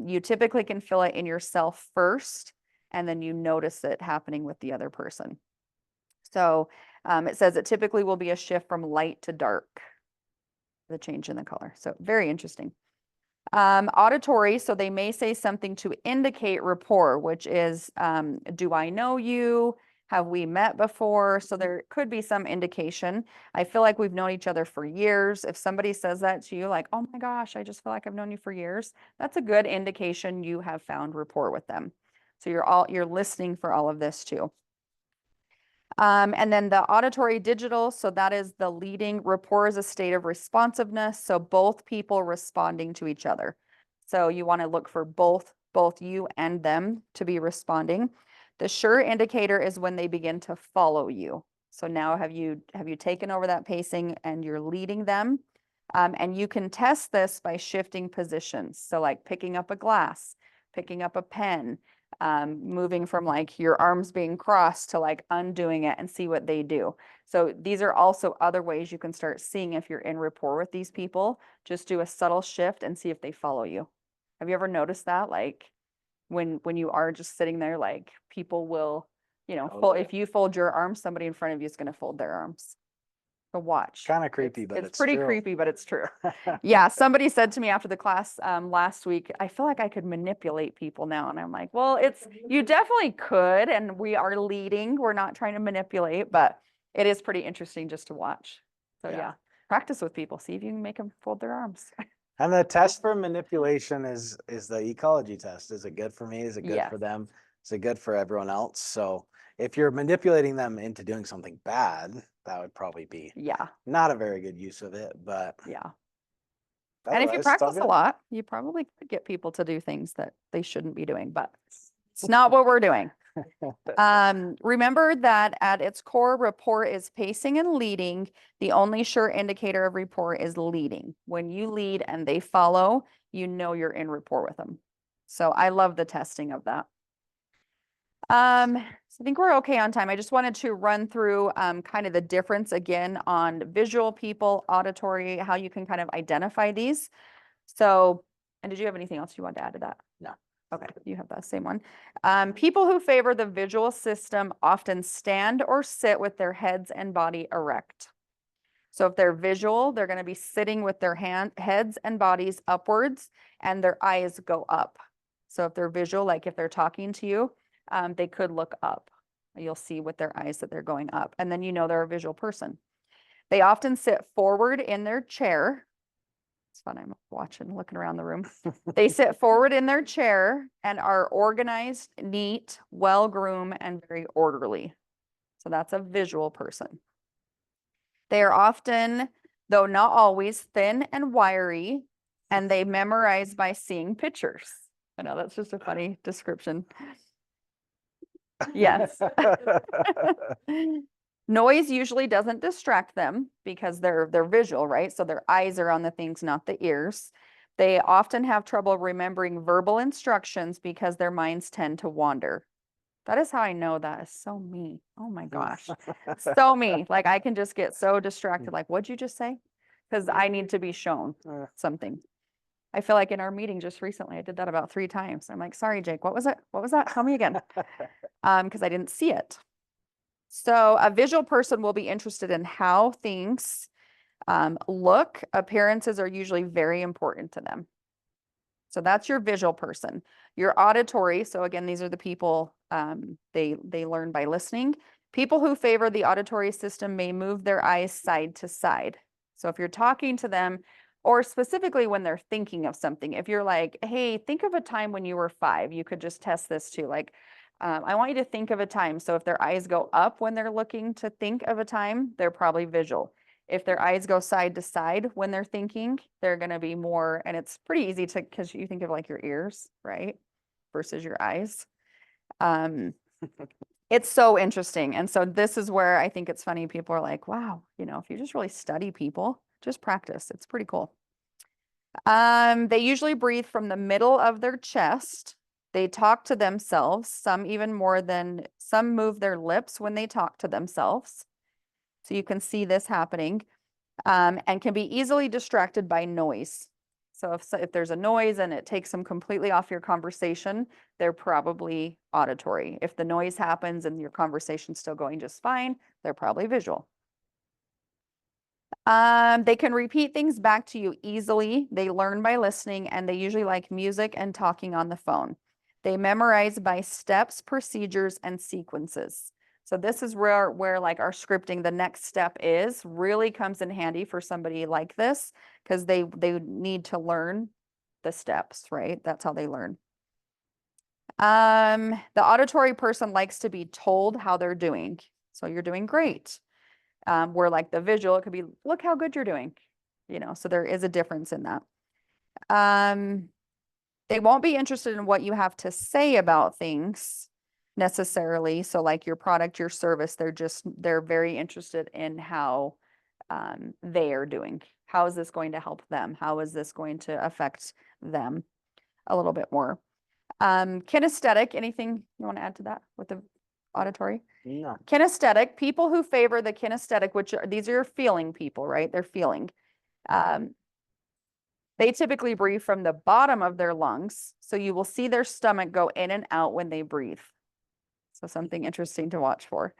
Speaker 1: You typically can feel it in yourself first, and then you notice it happening with the other person. So it says it typically will be a shift from light to dark, the change in the color. So very interesting. Auditory, so they may say something to indicate rapport, which is, do I know you? Have we met before? So there could be some indication. I feel like we've known each other for years. If somebody says that to you, like, oh my gosh, I just feel like I've known you for years, that's a good indication you have found rapport with them. So you're listening for all of this too. And then the auditory digital, so that is the leading. Rapport is a state of responsiveness, so both people responding to each other. So you want to look for both you and them to be responding. The sure indicator is when they begin to follow you. So now have you taken over that pacing and you're leading them? And you can test this by shifting positions. So like picking up a glass, picking up a pen, moving from like your arms being crossed to like undoing it, and see what they do. So these are also other ways you can start seeing if you're in rapport with these people. Just do a subtle shift and see if they follow you. Have you ever noticed that? Like when you are just sitting there, like people will, fold, if you fold your arms, somebody in front of you is going to fold their arms. So watch.
Speaker 2: Kind of creepy, but it's
Speaker 1: pretty
Speaker 2: true.
Speaker 1: creepy, but it's true. Yeah, somebody said to me after the class last week, I feel like I could manipulate people now. And I'm like, well, you definitely could. And we are leading. We're not trying to manipulate, but it is pretty interesting just to watch. So
Speaker 2: Yeah.
Speaker 1: yeah, practice with people. See if you can make them fold their arms.
Speaker 2: And the test for manipulation is the ecology test. Is it good for me? Is it good for
Speaker 1: Yes.
Speaker 2: them? Is it good for everyone else? So if you're manipulating them into doing something bad, that would probably be
Speaker 1: Yeah,
Speaker 2: not a very good use of it. But
Speaker 1: yeah. And if you
Speaker 2: otherwise, it's all
Speaker 1: practice a
Speaker 2: good.
Speaker 1: lot, you probably could get people to do things that they shouldn't be doing, but it's not what we're doing. Remember that at its core, rapport is pacing and leading. The only sure indicator of rapport is leading. When you lead and they follow, you know you're in rapport with them. So I love the testing of that. So I think we're okay on time. I just wanted to run through kind of the difference again on visual people, auditory, how you can kind of identify these. So, and did you have anything else you wanted to add to that?
Speaker 2: No.
Speaker 1: Okay, you have that same one. People who favor the visual system often stand or sit with their heads and body erect. So if they're visual, they're going to be sitting with their heads and bodies upwards and their eyes go up. So if they're visual, like if they're talking to you, they could look up. You'll see with their eyes that they're going up, and then you know they're a visual person. They often sit forward in their chair. It's fun. I'm watching, looking around the room. They sit forward in their chair and are organized, neat, well-groomed, and very orderly. So that's a visual person. They are often, though not always, thin and wiry, and they memorize by seeing pictures. I know that's just a funny description. Yes. Noise usually doesn't distract them because they're visual, right? So their eyes are on the things, not the ears. They often have trouble remembering verbal instructions because their minds tend to wander. That is how I know that is so me. Oh my gosh. So me. Like I can just get so distracted. Like, what'd you just say? Because I need to be shown something. I feel like in our meeting just recently, I did that about 3 times. I'm like, sorry, Jake, what was it? What was that? Tell me again. Because I didn't see it. So a visual person will be interested in how things look. Appearances are usually very important to them. So that's your visual person. Your auditory, so again, these are the people, they learn by listening. People who favor the auditory system may move their eyes side to side. So if you're talking to them, or specifically when they're thinking of something, if you're like, hey, think of a time when you were 5, you could just test this too. Like, I want you to think of a time. So if their eyes go up when they're looking to think of a time, they're probably visual. If their eyes go side to side when they're thinking, they're going to be more, and it's pretty easy to, because you think of like your ears, right? Versus your eyes. It's so interesting. And so this is where I think it's funny. People are like, wow, if you just really study people, just practice. It's pretty cool. They usually breathe from the middle of their chest. They talk to themselves, some even more than, some move their lips when they talk to themselves. So you can see this happening, and can be easily distracted by noise. So if there's a noise and it takes them completely off your conversation, they're probably auditory. If the noise happens and your conversation's still going just fine, they're probably visual. They can repeat things back to you easily. They learn by listening, and they usually like music and talking on the phone. They memorize by steps, procedures, and sequences. So this is where like our scripting, the next step is, really comes in handy for somebody like this, because they need to learn the steps, right? That's how they learn. The auditory person likes to be told how they're doing. So you're doing great. Where like the visual, it could be, look how good you're doing, so there is a difference in that. They won't be interested in what you have to say about things necessarily. So like your product, your service, they're very interested in how they are doing. How is this going to help them? How is this going to affect them a little bit more? Kinesthetic, anything you want to add to that with the auditory?
Speaker 2: No.
Speaker 1: Kinesthetic, people who favor the kinesthetic, these are your feeling people, right? They're feeling. They typically breathe from the bottom of their lungs. So you will see their stomach go in and out when they breathe. So something interesting to watch for.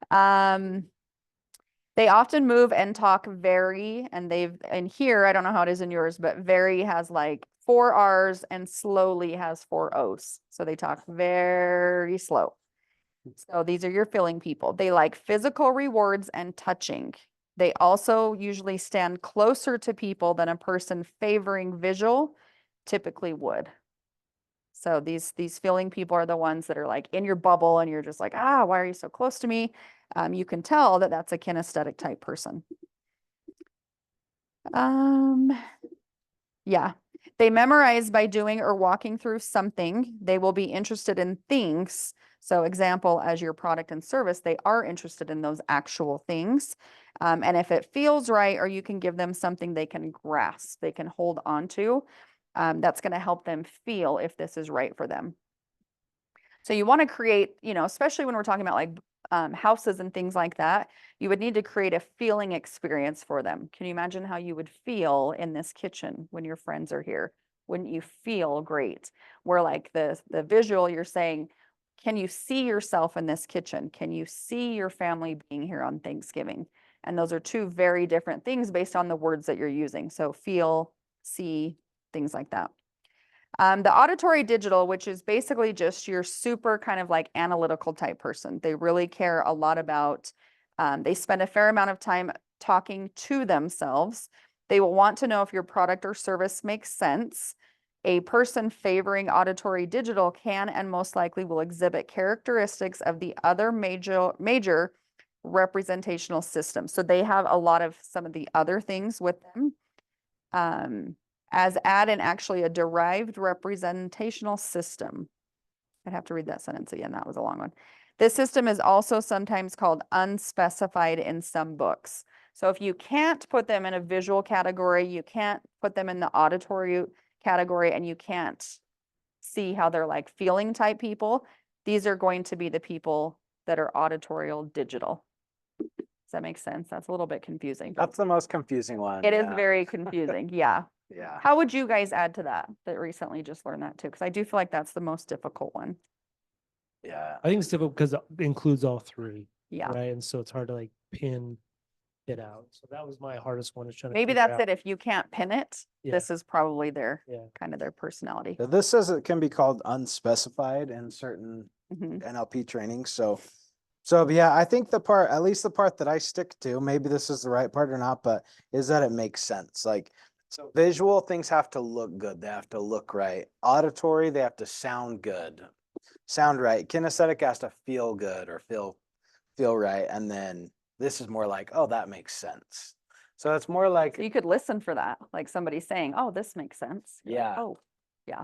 Speaker 1: They often move and talk very, and here, I don't know how it is in yours, but very has like 4 R's and slowly has 4 O's. So they talk very slow. So these are your feeling people. They like physical rewards and touching. They also usually stand closer to people than a person favoring visual typically would. So these feeling people are the ones that are like in your bubble and you're just like, why are you so close to me? You can tell that that's a kinesthetic type person. Yeah. They memorize by doing or walking through something. They will be interested in things. So example, as your product and service, they are interested in those actual things. And if it feels right, or you can give them something they can grasp, they can hold on to, that's going to help them feel if this is right for them. So you want to create, especially when we're talking about like houses and things like that, you would need to create a feeling experience for them. Can you imagine how you would feel in this kitchen when your friends are here? Wouldn't you feel great? Where like the visual, you're saying, can you see yourself in this kitchen? Can you see your family being here on Thanksgiving? And those are 2 very different things based on the words that you're using. So feel, see, things like that. The auditory digital, which is basically just your super kind of like analytical type person. They really care a lot about, they spend a fair amount of time talking to themselves. They will want to know if your product or service makes sense. A person favoring auditory digital can and most likely will exhibit characteristics of the other major representational systems. So they have a lot of some of the other things with them. As add in actually a derived representational system. I'd have to read that sentence again. That was a long one. This system is also sometimes called unspecified in some books. So if you can't put them in a visual category, you can't put them in the auditory category, and you can't see how they're like feeling type people, these are going to be the people that are auditorial digital. Does that make sense? That's a little bit confusing.
Speaker 2: That's the most confusing one.
Speaker 1: It is
Speaker 2: yeah.
Speaker 1: very confusing. Yeah.
Speaker 2: Yeah.
Speaker 1: How would you guys add to that recently just learned that too? Because I do feel like that's the most difficult one.
Speaker 2: Yeah.
Speaker 3: I think it's difficult because it includes all 3.
Speaker 1: Yeah.
Speaker 3: Right. And so it's hard to like pin it out. So that was my hardest one, is trying to
Speaker 1: Maybe
Speaker 3: figure
Speaker 1: that's
Speaker 3: out.
Speaker 1: it. If you can't pin it,
Speaker 3: Yeah.
Speaker 1: this is probably their
Speaker 3: Yeah.
Speaker 1: kind of their personality.
Speaker 2: So this says it can be called unspecified in certain
Speaker 1: Mhm.
Speaker 2: NLP trainings. So yeah, I think at least the part that I stick to, maybe this is the right part or not, but is that it makes sense. Like, so visual things have to look good. They have to look right. Auditory, they have to sound good, sound right. Kinesthetic has to feel good or feel right. And then this is more like, oh, that makes sense. So it's more like,
Speaker 1: So you could listen for that, like somebody saying, "Oh, this makes sense." You're like,
Speaker 2: yeah.
Speaker 1: oh, yeah.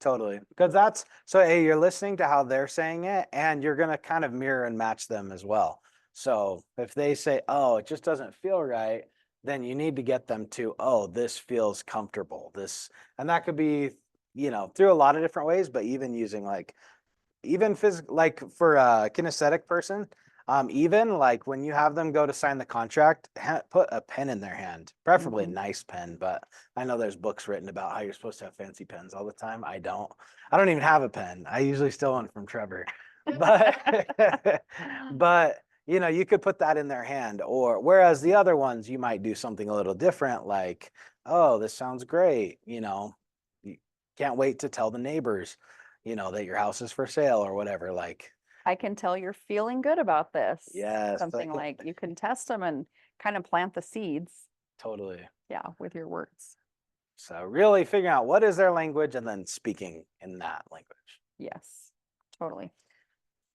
Speaker 2: Totally. Because that's so hey, you're listening to how they're saying it, and you're gonna kind of mirror and match them as well. So if they say, oh, it just doesn't feel right, then you need to get them to, oh, this feels comfortable. And that could be through a lot of different ways, but even using even like for a kinesthetic person, even like when you have them go to sign the contract, put a pen in their hand, preferably a nice pen. But I know there's books written about how you're supposed to have fancy pens all the time. I don't even have a pen. I usually steal one from Trevor, but but you could put that in their hand, or whereas the other ones you might do something a little different, like, oh, this sounds great, you can't wait to tell the neighbors that your house is for sale or whatever. Like,
Speaker 1: I can tell you're feeling good about this.
Speaker 2: yes,
Speaker 1: Something like you can test them and kind of plant the seeds.
Speaker 2: totally.
Speaker 1: Yeah, with your words.
Speaker 2: So really figuring out what is their language and then speaking in that language.
Speaker 1: Yes, totally.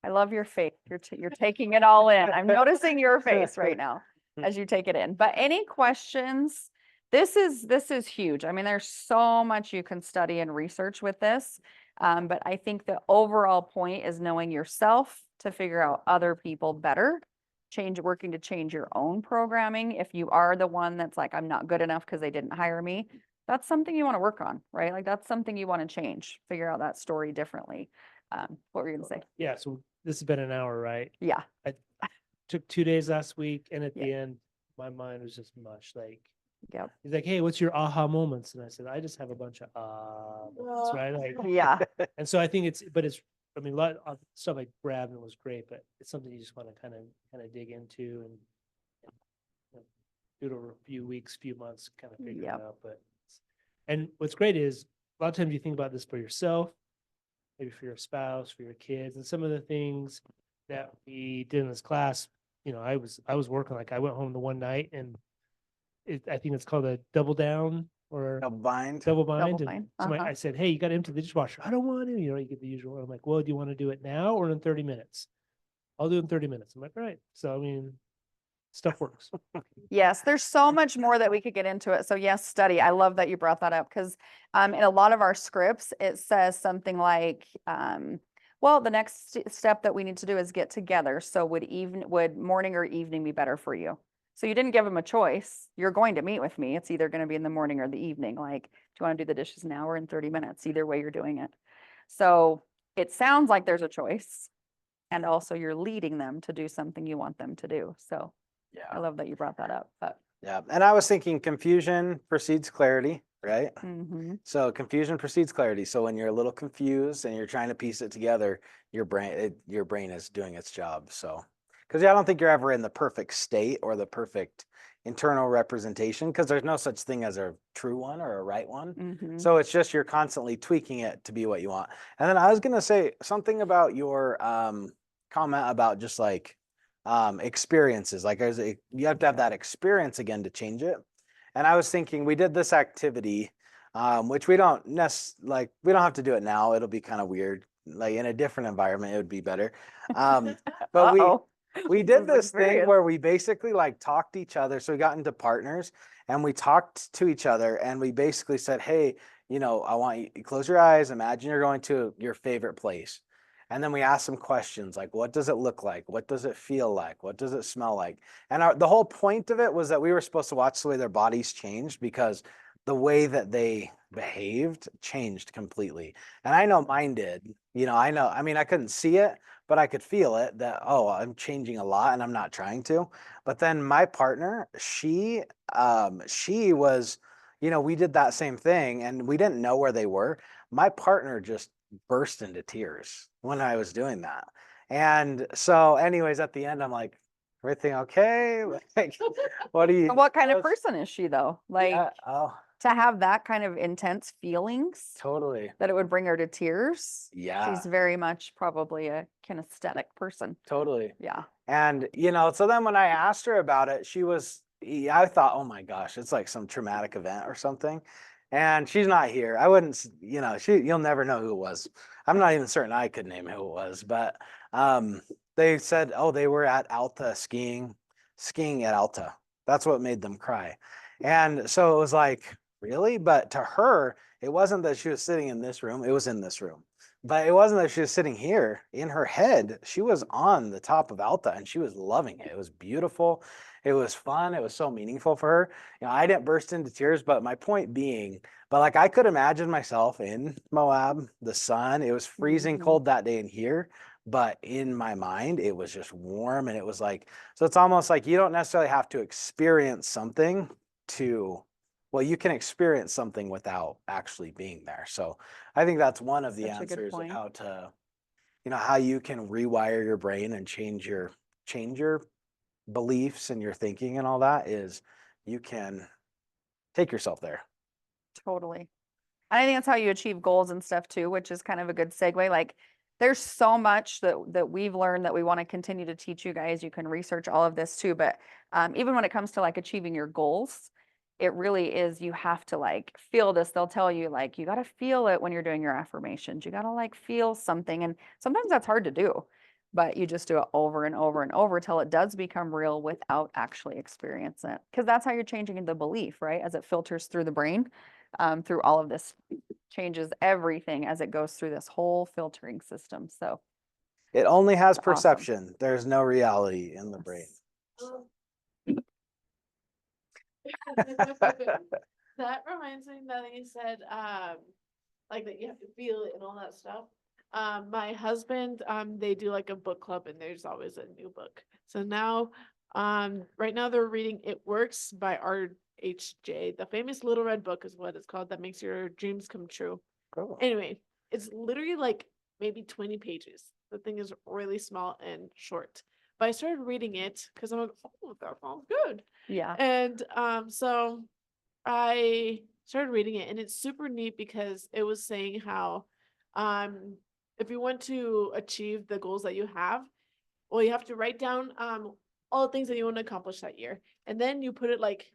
Speaker 1: I love your face. You're taking it all in. I'm noticing your face right now as you take it in. But any questions? This is huge. I mean, there's so much you can study and research with this. But I think the overall point is knowing yourself to figure out other people better, working to change your own programming. If you are the one that's like, I'm not good enough because they didn't hire me, that's something you want to work on, right? Like that's something you want to change, figure out that story differently. What were you gonna say?
Speaker 3: Yeah, so this has been an hour, right?
Speaker 1: Yeah,
Speaker 3: Took 2 days last week, and at
Speaker 1: Yeah.
Speaker 3: the end, my mind was just mush. Like,
Speaker 1: yep,
Speaker 3: he's like, "Hey, what's your aha moments?" And I said, "I just have a bunch of moments, right?" Like,
Speaker 1: yeah,
Speaker 3: and so I think I mean, a lot of stuff I grabbed and was great, but it's something you just want to kind of dig into and do it over a few weeks, few months, kind of figure
Speaker 1: Yep.
Speaker 3: it out. And what's great is a lot of times you think about this for yourself, maybe for your spouse, for your kids, and some of the things that we did in this class. I was working, like I went home the one night, and I think it's called a double down or
Speaker 2: A bind.
Speaker 3: double bind.
Speaker 1: Double
Speaker 3: And
Speaker 1: bind,
Speaker 3: I said, "Hey, you got to empty the dishwasher." "I don't want to." You get the usual. I'm like, "Well, do you want to do it now or in 30 minutes?" "I'll do it in 30 minutes." I'm like, "All right." So I mean, stuff works.
Speaker 1: yes, there's so much more that we could get into it. So yes, study. I love that you brought that up because in a lot of our scripts, it says something like, well, the next step that we need to do is get together. So would morning or evening be better for you? So you didn't give them a choice. You're going to meet with me. It's either going to be in the morning or the evening. Like, do you want to do the dishes now or in 30 minutes? Either way, you're doing it. So it sounds like there's a choice. And also you're leading them to do something you want them to do. So I
Speaker 2: Yeah.
Speaker 1: love that you brought that up. But
Speaker 2: Yeah. And I was thinking confusion precedes clarity, right?
Speaker 1: mhm.
Speaker 2: So confusion precedes clarity. So when you're a little confused and you're trying to piece it together, your brain is doing its job. So, because I don't think you're ever in the perfect state or the perfect internal representation, because there's no such thing as a true one or a right one.
Speaker 1: Mhm.
Speaker 2: So it's just you're constantly tweaking it to be what you want. And then I was gonna say something about your comment about just like experiences. Like you have to have that experience again to change it. And I was thinking we did this activity, which we don't we don't have to do it now. It'll be kind of weird. Like in a different environment, it would be better. But we did this thing where we basically like talked to each other. So we got into partners and we talked to each other and we basically said, hey, I want you to close your eyes. Imagine you're going to your favorite place. And then we asked some questions like, what does it look like? What does it feel like? What does it smell like? And the whole point of it was that we were supposed to watch the way their bodies changed because the way that they behaved changed completely. And I know mine did. I mean, I couldn't see it, but I could feel it that, oh, I'm changing a lot and I'm not trying to. But then my partner, she was, we did that same thing and we didn't know where they were. My partner just burst into tears when I was doing that. And so anyways, at the end, I'm like, everything okay? Like, what do you?
Speaker 1: What kind of person is she though? Like
Speaker 2: Yeah, oh,
Speaker 1: to have that kind of intense feelings
Speaker 2: totally.
Speaker 1: that it would bring her to tears.
Speaker 2: Yeah,
Speaker 1: She's very much probably a kinesthetic person.
Speaker 2: totally.
Speaker 1: Yeah.
Speaker 2: And so then when I asked her about it, I thought, oh my gosh, it's like some traumatic event or something. And she's not here. I wouldn't, you'll never know who it was. I'm not even certain I could name who it was, but they said, oh, they were at Alta skiing at Alta. That's what made them cry. And so it was like, really? But to her, it wasn't that she was sitting in this room, it was in this room. But it wasn't that she was sitting here. In her head, she was on the top of Alta and she was loving it. It was beautiful. It was fun. It was so meaningful for her. I didn't burst into tears, but my point being, but like I could imagine myself in Moab, the sun, it was freezing
Speaker 1: Mhm.
Speaker 2: cold that day in here, but in my mind, it was just warm. And it was like, so it's almost like you don't necessarily have to experience something well, you can experience something without actually being there. So I think that's one of the
Speaker 1: Such a good
Speaker 2: answers of
Speaker 1: point.
Speaker 2: how to, how you can rewire your brain and change your beliefs and your thinking and all that is you can take yourself there.
Speaker 1: Totally. And I think that's how you achieve goals and stuff too, which is kind of a good segue. Like there's so much that we've learned that we want to continue to teach you guys. You can research all of this too, but even when it comes to like achieving your goals, it really is, you have to like feel this. They'll tell you like, you got to feel it when you're doing your affirmations. You got to like feel something. And sometimes that's hard to do, but you just do it over and over and over till it does become real without actually experiencing it. Because that's how you're changing the belief, right? As it filters through the brain, through all of this, changes everything as it goes through this whole filtering system. So
Speaker 2: It only has
Speaker 1: Awesome.
Speaker 2: perception. There's no reality in the brain.
Speaker 4: Um, That reminds me that you said, like that you have to feel it and all that stuff. My husband, they do like a book club and there's always a new book. So now, right now they're reading It Works by R.H.J. The famous Little Red Book is what it's called, that makes your dreams come true.
Speaker 2: Cool.
Speaker 4: Anyway, it's literally like maybe 20 pages. The thing is really small and short. But I started reading it because I'm like, oh, that sounds good.
Speaker 1: yeah,
Speaker 4: And so I started reading it and it's super neat because it was saying how if you want to achieve the goals that you have, well, you have to write down all the things that you want to accomplish that year. And then you put it like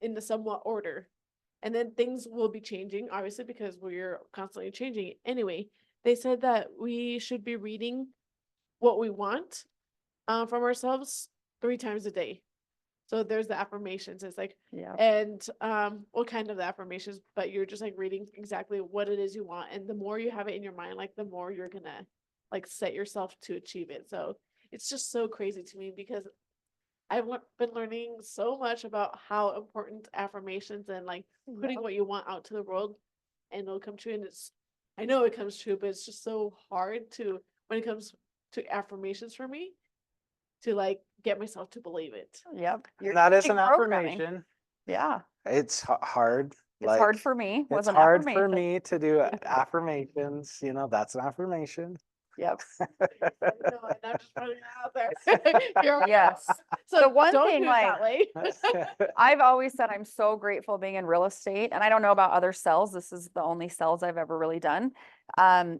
Speaker 4: in the somewhat order. And then things will be changing, obviously, because we're constantly changing. Anyway, they said that we should be reading what we want from ourselves 3 times a day. So there's the affirmations. It's like,
Speaker 1: yeah,
Speaker 4: and what kind of the affirmations, but you're just like reading exactly what it is you want. And the more you have it in your mind, like the more you're gonna like set yourself to achieve it. So it's just so crazy to me because I've been learning so much about how important affirmations and like putting
Speaker 1: Yep.
Speaker 4: what you want out to the world and it'll come true. And I know it comes true, but it's just so hard to, when it comes to affirmations for me, to like get myself to believe it.
Speaker 1: Yep.
Speaker 2: And that is
Speaker 1: using
Speaker 2: an
Speaker 1: programming.
Speaker 2: affirmation.
Speaker 1: Yeah,
Speaker 2: It's hard.
Speaker 1: it's hard
Speaker 2: Like,
Speaker 1: for me. Was
Speaker 2: it's
Speaker 1: an
Speaker 2: hard for
Speaker 1: affirmation.
Speaker 2: me to do affirmations. That's an affirmation.
Speaker 1: Yep.
Speaker 4: No, and I'm just putting it out there. You're
Speaker 1: Yes.
Speaker 4: So
Speaker 1: The one
Speaker 4: don't
Speaker 1: thing,
Speaker 4: do it that way.
Speaker 1: I've always said I'm so grateful being in real estate, and I don't know about other sales. This is the only sales I've ever really done.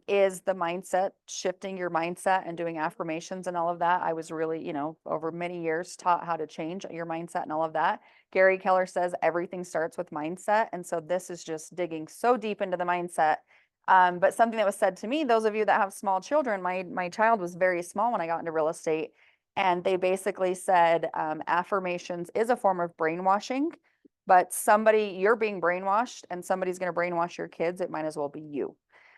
Speaker 1: Is the mindset, shifting your mindset and doing affirmations and all of that. I was really, over many years taught how to change your mindset and all of that. Gary Keller says everything starts with mindset, and so this is just digging so deep into the mindset. But something that was said to me, those of you that have small children, my child was very small when I got into real estate. And they basically said affirmations is a form of brainwashing, but you're being brainwashed and somebody's going to brainwash your kids. It might as well be you.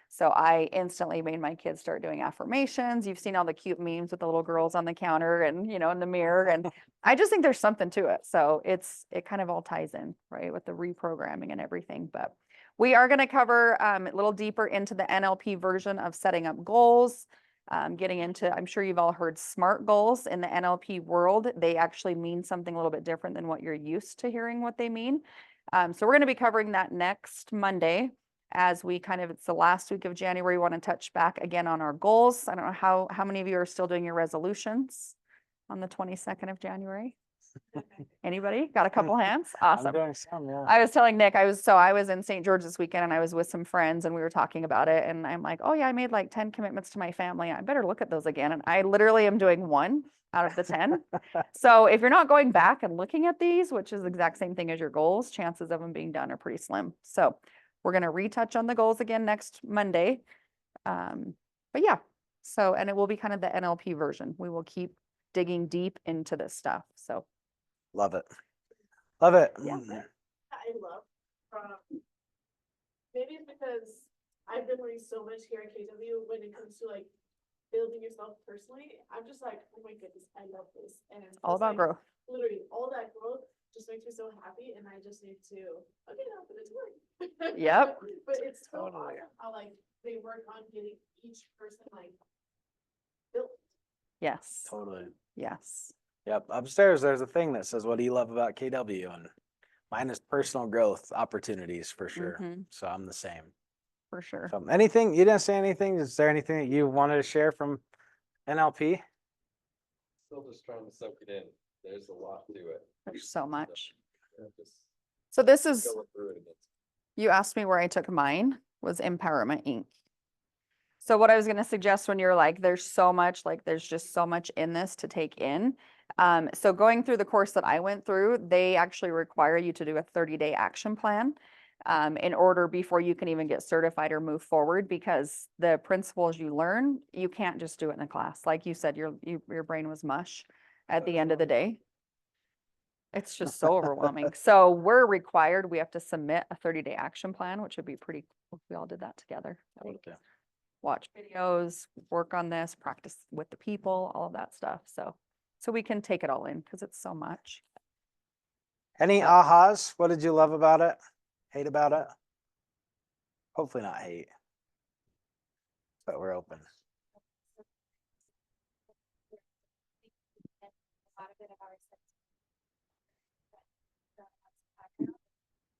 Speaker 1: So I instantly made my kids start doing affirmations. You've seen all the cute memes with the little girls on the counter and, in the mirror. And I just think there's something to it. So it kind of all ties in, right, with the reprogramming and everything. But we are going to cover a little deeper into the NLP version of setting up goals. Getting into, I'm sure you've all heard SMART goals in the NLP world. They actually mean something a little bit different than what you're used to hearing what they mean. So we're going to be covering that next Monday as it's the last week of January. We want to touch back again on our goals. I don't know how many of you are still doing your resolutions on the 22nd of January? Anybody? Got a couple hands? Awesome.
Speaker 2: I'm doing some, yeah.
Speaker 1: I was telling Nick, I was in St. George this weekend and I was with some friends and we were talking about it. And I'm like, oh yeah, I made like 10 commitments to my family. I better look at those again. And I literally am doing 1 out of the 10. So if you're not going back and looking at these, which is the exact same thing as your goals, chances of them being done are pretty slim. So we're going to retouch on the goals again next Monday. But yeah, and it will be kind of the NLP version. We will keep digging deep into this stuff. So
Speaker 2: Love it. Love it.
Speaker 1: Yeah.
Speaker 4: I love maybe it's because I've been learning so much here at KW when it comes to like building yourself personally, I'm just like, oh my goodness, I love this. And it's
Speaker 1: All
Speaker 4: just,
Speaker 1: about
Speaker 4: like,
Speaker 1: growth.
Speaker 4: literally all that growth just makes me so happy, and I just need to, okay, now put it to work.
Speaker 1: Yep.
Speaker 4: But it's so
Speaker 2: Totally.
Speaker 4: awesome how like they work on getting each person like built.
Speaker 1: Yes,
Speaker 2: Totally.
Speaker 1: yes.
Speaker 2: Yep. Upstairs, there's a thing that says, what do you love about KW? And mine is personal growth opportunities for sure.
Speaker 1: Mhm.
Speaker 2: So I'm the same.
Speaker 1: For sure.
Speaker 2: So anything, you didn't say anything? Is there anything that you wanted to share from NLP?
Speaker 6: Still just trying to soak it in. There's a lot to it.
Speaker 1: There's so much.
Speaker 6: Yeah, just
Speaker 1: So this is,
Speaker 6: going through it again.
Speaker 1: you asked me where I took mine, was Empowerment Inc. So what I was gonna suggest when you're like, there's so much, like, there's just so much in this to take in. So going through the course that I went through, they actually require you to do a 30-day action plan in order before you can even get certified or move forward, because the principles you learn, you can't just do it in a class. Like you said, your brain was mush at the end of the day. It's just so overwhelming. So we're required, we have to submit a 30-day action plan, which would be pretty cool if we all did that together. Like,
Speaker 2: Okay.
Speaker 1: watch videos, work on this, practice with the people, all of that stuff. So we can take it all in because it's so much.
Speaker 2: Any ahas? What did you love about it? Hate about it? Hopefully not hate. But we're open.
Speaker 5: A lot of it of our sense.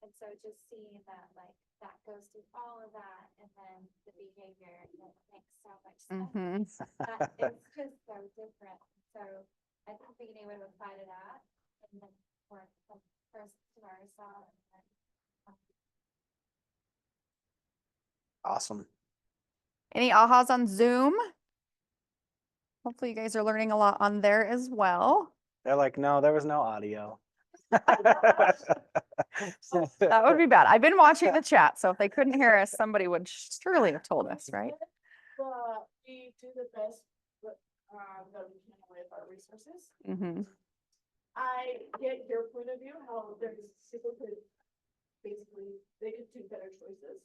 Speaker 5: And so just seeing that, like, that goes through all of that, and then the behavior, that makes so much sense. That it's just so different. So I think being able to apply to that, and then for the first to ourselves, and
Speaker 2: Awesome.
Speaker 1: Any ahas on Zoom? Hopefully you guys are learning a lot on there as well.
Speaker 2: They're like, no, there was no audio.
Speaker 1: That would be bad. I've been watching the chat, so if they couldn't hear us, somebody would surely have told us, right?
Speaker 4: We do the best that we can with our resources.
Speaker 1: Mm-hmm.
Speaker 4: I get your point of view, how there's people could basically, they could do better choices.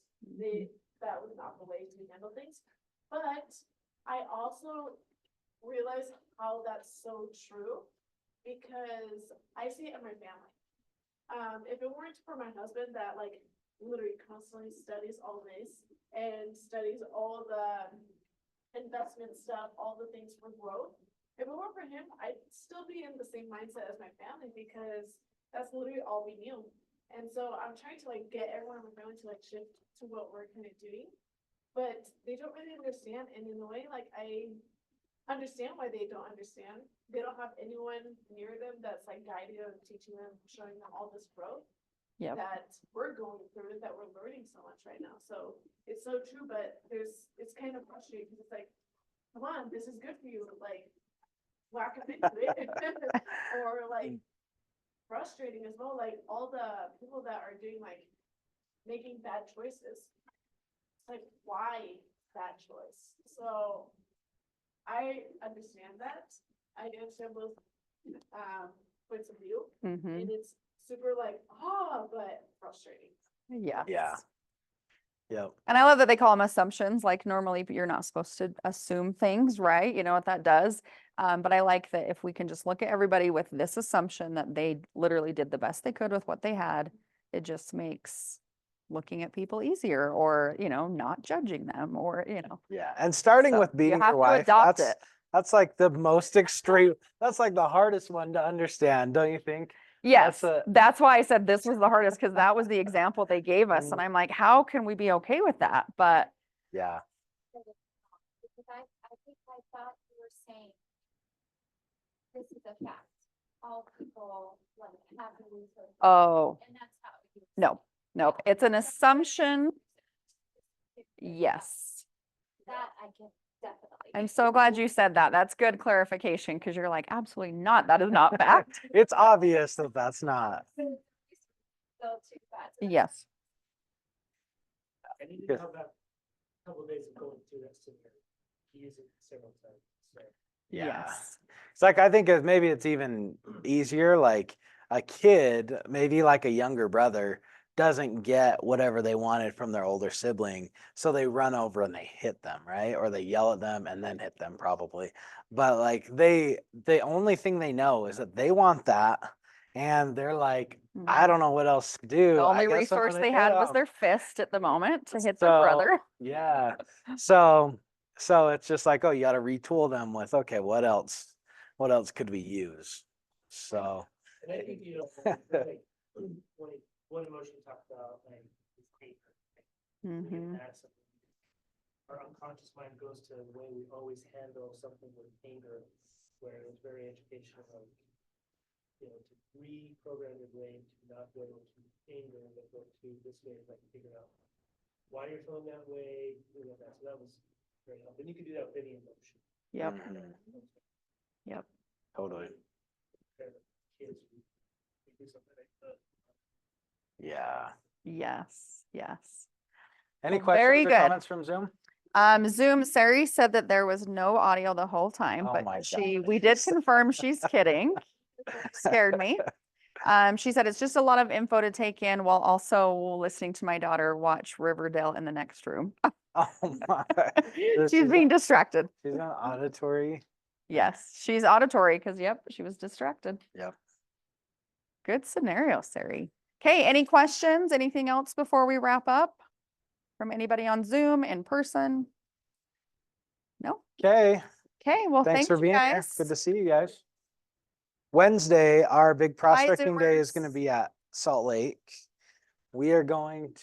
Speaker 4: That was not the way to handle things. But I also realize how that's so true, because I see it in my family. If it weren't for my husband that like literally constantly studies all this and studies all the investment stuff, all the things for growth, if it weren't for him, I'd still be in the same mindset as my family, because that's literally all we knew. And so I'm trying to like get everyone in my family to like shift to what we're kind of doing, but they don't really understand. And in a way, like I understand why they don't understand. They don't have anyone near them that's like guiding them, teaching them, showing them all this growth
Speaker 1: Yep.
Speaker 4: that we're going through, that we're learning so much right now. So it's so true, but it's kind of frustrating because it's like, come on, this is good for you. Like, whack up into it. Or like frustrating as well. Like all the people that are doing like making bad choices. It's like, why that choice? So I understand that. I understand both points of view,
Speaker 1: Mm-hmm.
Speaker 4: and it's super like, but frustrating.
Speaker 1: Yeah.
Speaker 2: Yeah. Yep.
Speaker 1: And I love that they call them assumptions. Like normally you're not supposed to assume things, right? You know what that does. But I like that if we can just look at everybody with this assumption that they literally did the best they could with what they had, it just makes looking at people easier, or, you know, not judging them, or, you know.
Speaker 2: Yeah. And starting
Speaker 1: So
Speaker 2: with
Speaker 1: you
Speaker 2: beating
Speaker 1: have
Speaker 2: your
Speaker 1: to
Speaker 2: wife,
Speaker 1: adopt
Speaker 2: that's
Speaker 1: it.
Speaker 2: that's like the most extreme. That's like the hardest one to understand, don't you think?
Speaker 1: Yes,
Speaker 2: a-
Speaker 1: that's why I said this was the hardest, because that was the example they gave us. And
Speaker 2: Mm.
Speaker 1: I'm like, how can we be okay with that? But
Speaker 2: Yeah.
Speaker 5: because I think I thought you were saying this is a fact. All people like have the resources.
Speaker 1: oh,
Speaker 5: And that's how you.
Speaker 1: no, it's an assumption. Yes.
Speaker 5: That I can definitely.
Speaker 1: I'm so glad you said that. That's good clarification, because you're like, absolutely not. That is not fact.
Speaker 2: It's obvious that that's not.
Speaker 5: Go too fast.
Speaker 1: Yes.
Speaker 3: I need
Speaker 2: Good.
Speaker 3: to have that couple of days of going through that scenario, use it several times. So
Speaker 2: Yeah.
Speaker 1: Yes.
Speaker 2: It's like, I think maybe it's even easier, like a kid, maybe like a younger brother, doesn't get whatever they wanted from their older sibling. So they run over and they hit them, right? Or they yell at them and then hit them probably. But like the only thing they know is that they want that. And they're like, I don't know what else to do.
Speaker 1: The
Speaker 2: I
Speaker 1: only
Speaker 2: guess I'm
Speaker 1: resource
Speaker 2: gonna
Speaker 1: they
Speaker 2: hit
Speaker 1: had was
Speaker 2: 'em."
Speaker 1: their fist at the moment to hit their
Speaker 2: So,
Speaker 1: brother.
Speaker 2: Yeah. So it's just like, oh, you got to retool them with, okay, what else? What else could we use? So
Speaker 3: And I think, you know, like, one emotion you talked about, like, is anger. Like, we
Speaker 1: Mhm.
Speaker 3: can add something. Our unconscious mind goes to the way we always handle something with anger, where it's very educational, like, you know, to reprogram your brain to not go to anger, but go to this way, like figure out why you're feeling that way, you know, that. So that was very helpful. And you can do that with any emotion.
Speaker 1: Yep.
Speaker 2: mhm,
Speaker 1: Yep.
Speaker 2: totally.
Speaker 3: Kids, we do something like that.
Speaker 2: Yeah.
Speaker 1: Yes. Yes.
Speaker 2: Any
Speaker 1: Well, very
Speaker 2: questions or
Speaker 1: good.
Speaker 2: comments from Zoom?
Speaker 1: Zoom, Sari said that there was no audio the whole time,
Speaker 2: Oh
Speaker 1: but
Speaker 2: my
Speaker 1: we did
Speaker 2: gosh.
Speaker 1: confirm she's kidding. Scared me. She said it's just a lot of info to take in while also listening to my daughter watch Riverdale in the next room.
Speaker 2: Oh my. This
Speaker 1: She's
Speaker 2: is-
Speaker 1: being distracted.
Speaker 2: She's on auditory.
Speaker 1: Yes, she's auditory because, yep, she was distracted.
Speaker 2: Yep.
Speaker 1: Good scenario, Sari. Okay, any questions? Anything else before we wrap up? From anybody on Zoom, in person? No?
Speaker 2: Okay.
Speaker 1: Okay, well,
Speaker 2: Thanks
Speaker 1: thank
Speaker 2: for
Speaker 1: you
Speaker 2: being here.
Speaker 1: guys.
Speaker 2: Good to see you guys. Wednesday, our big
Speaker 1: Bye,
Speaker 2: prospecting day is going to
Speaker 1: Zoomers.
Speaker 2: be at Salt Lake. We are going to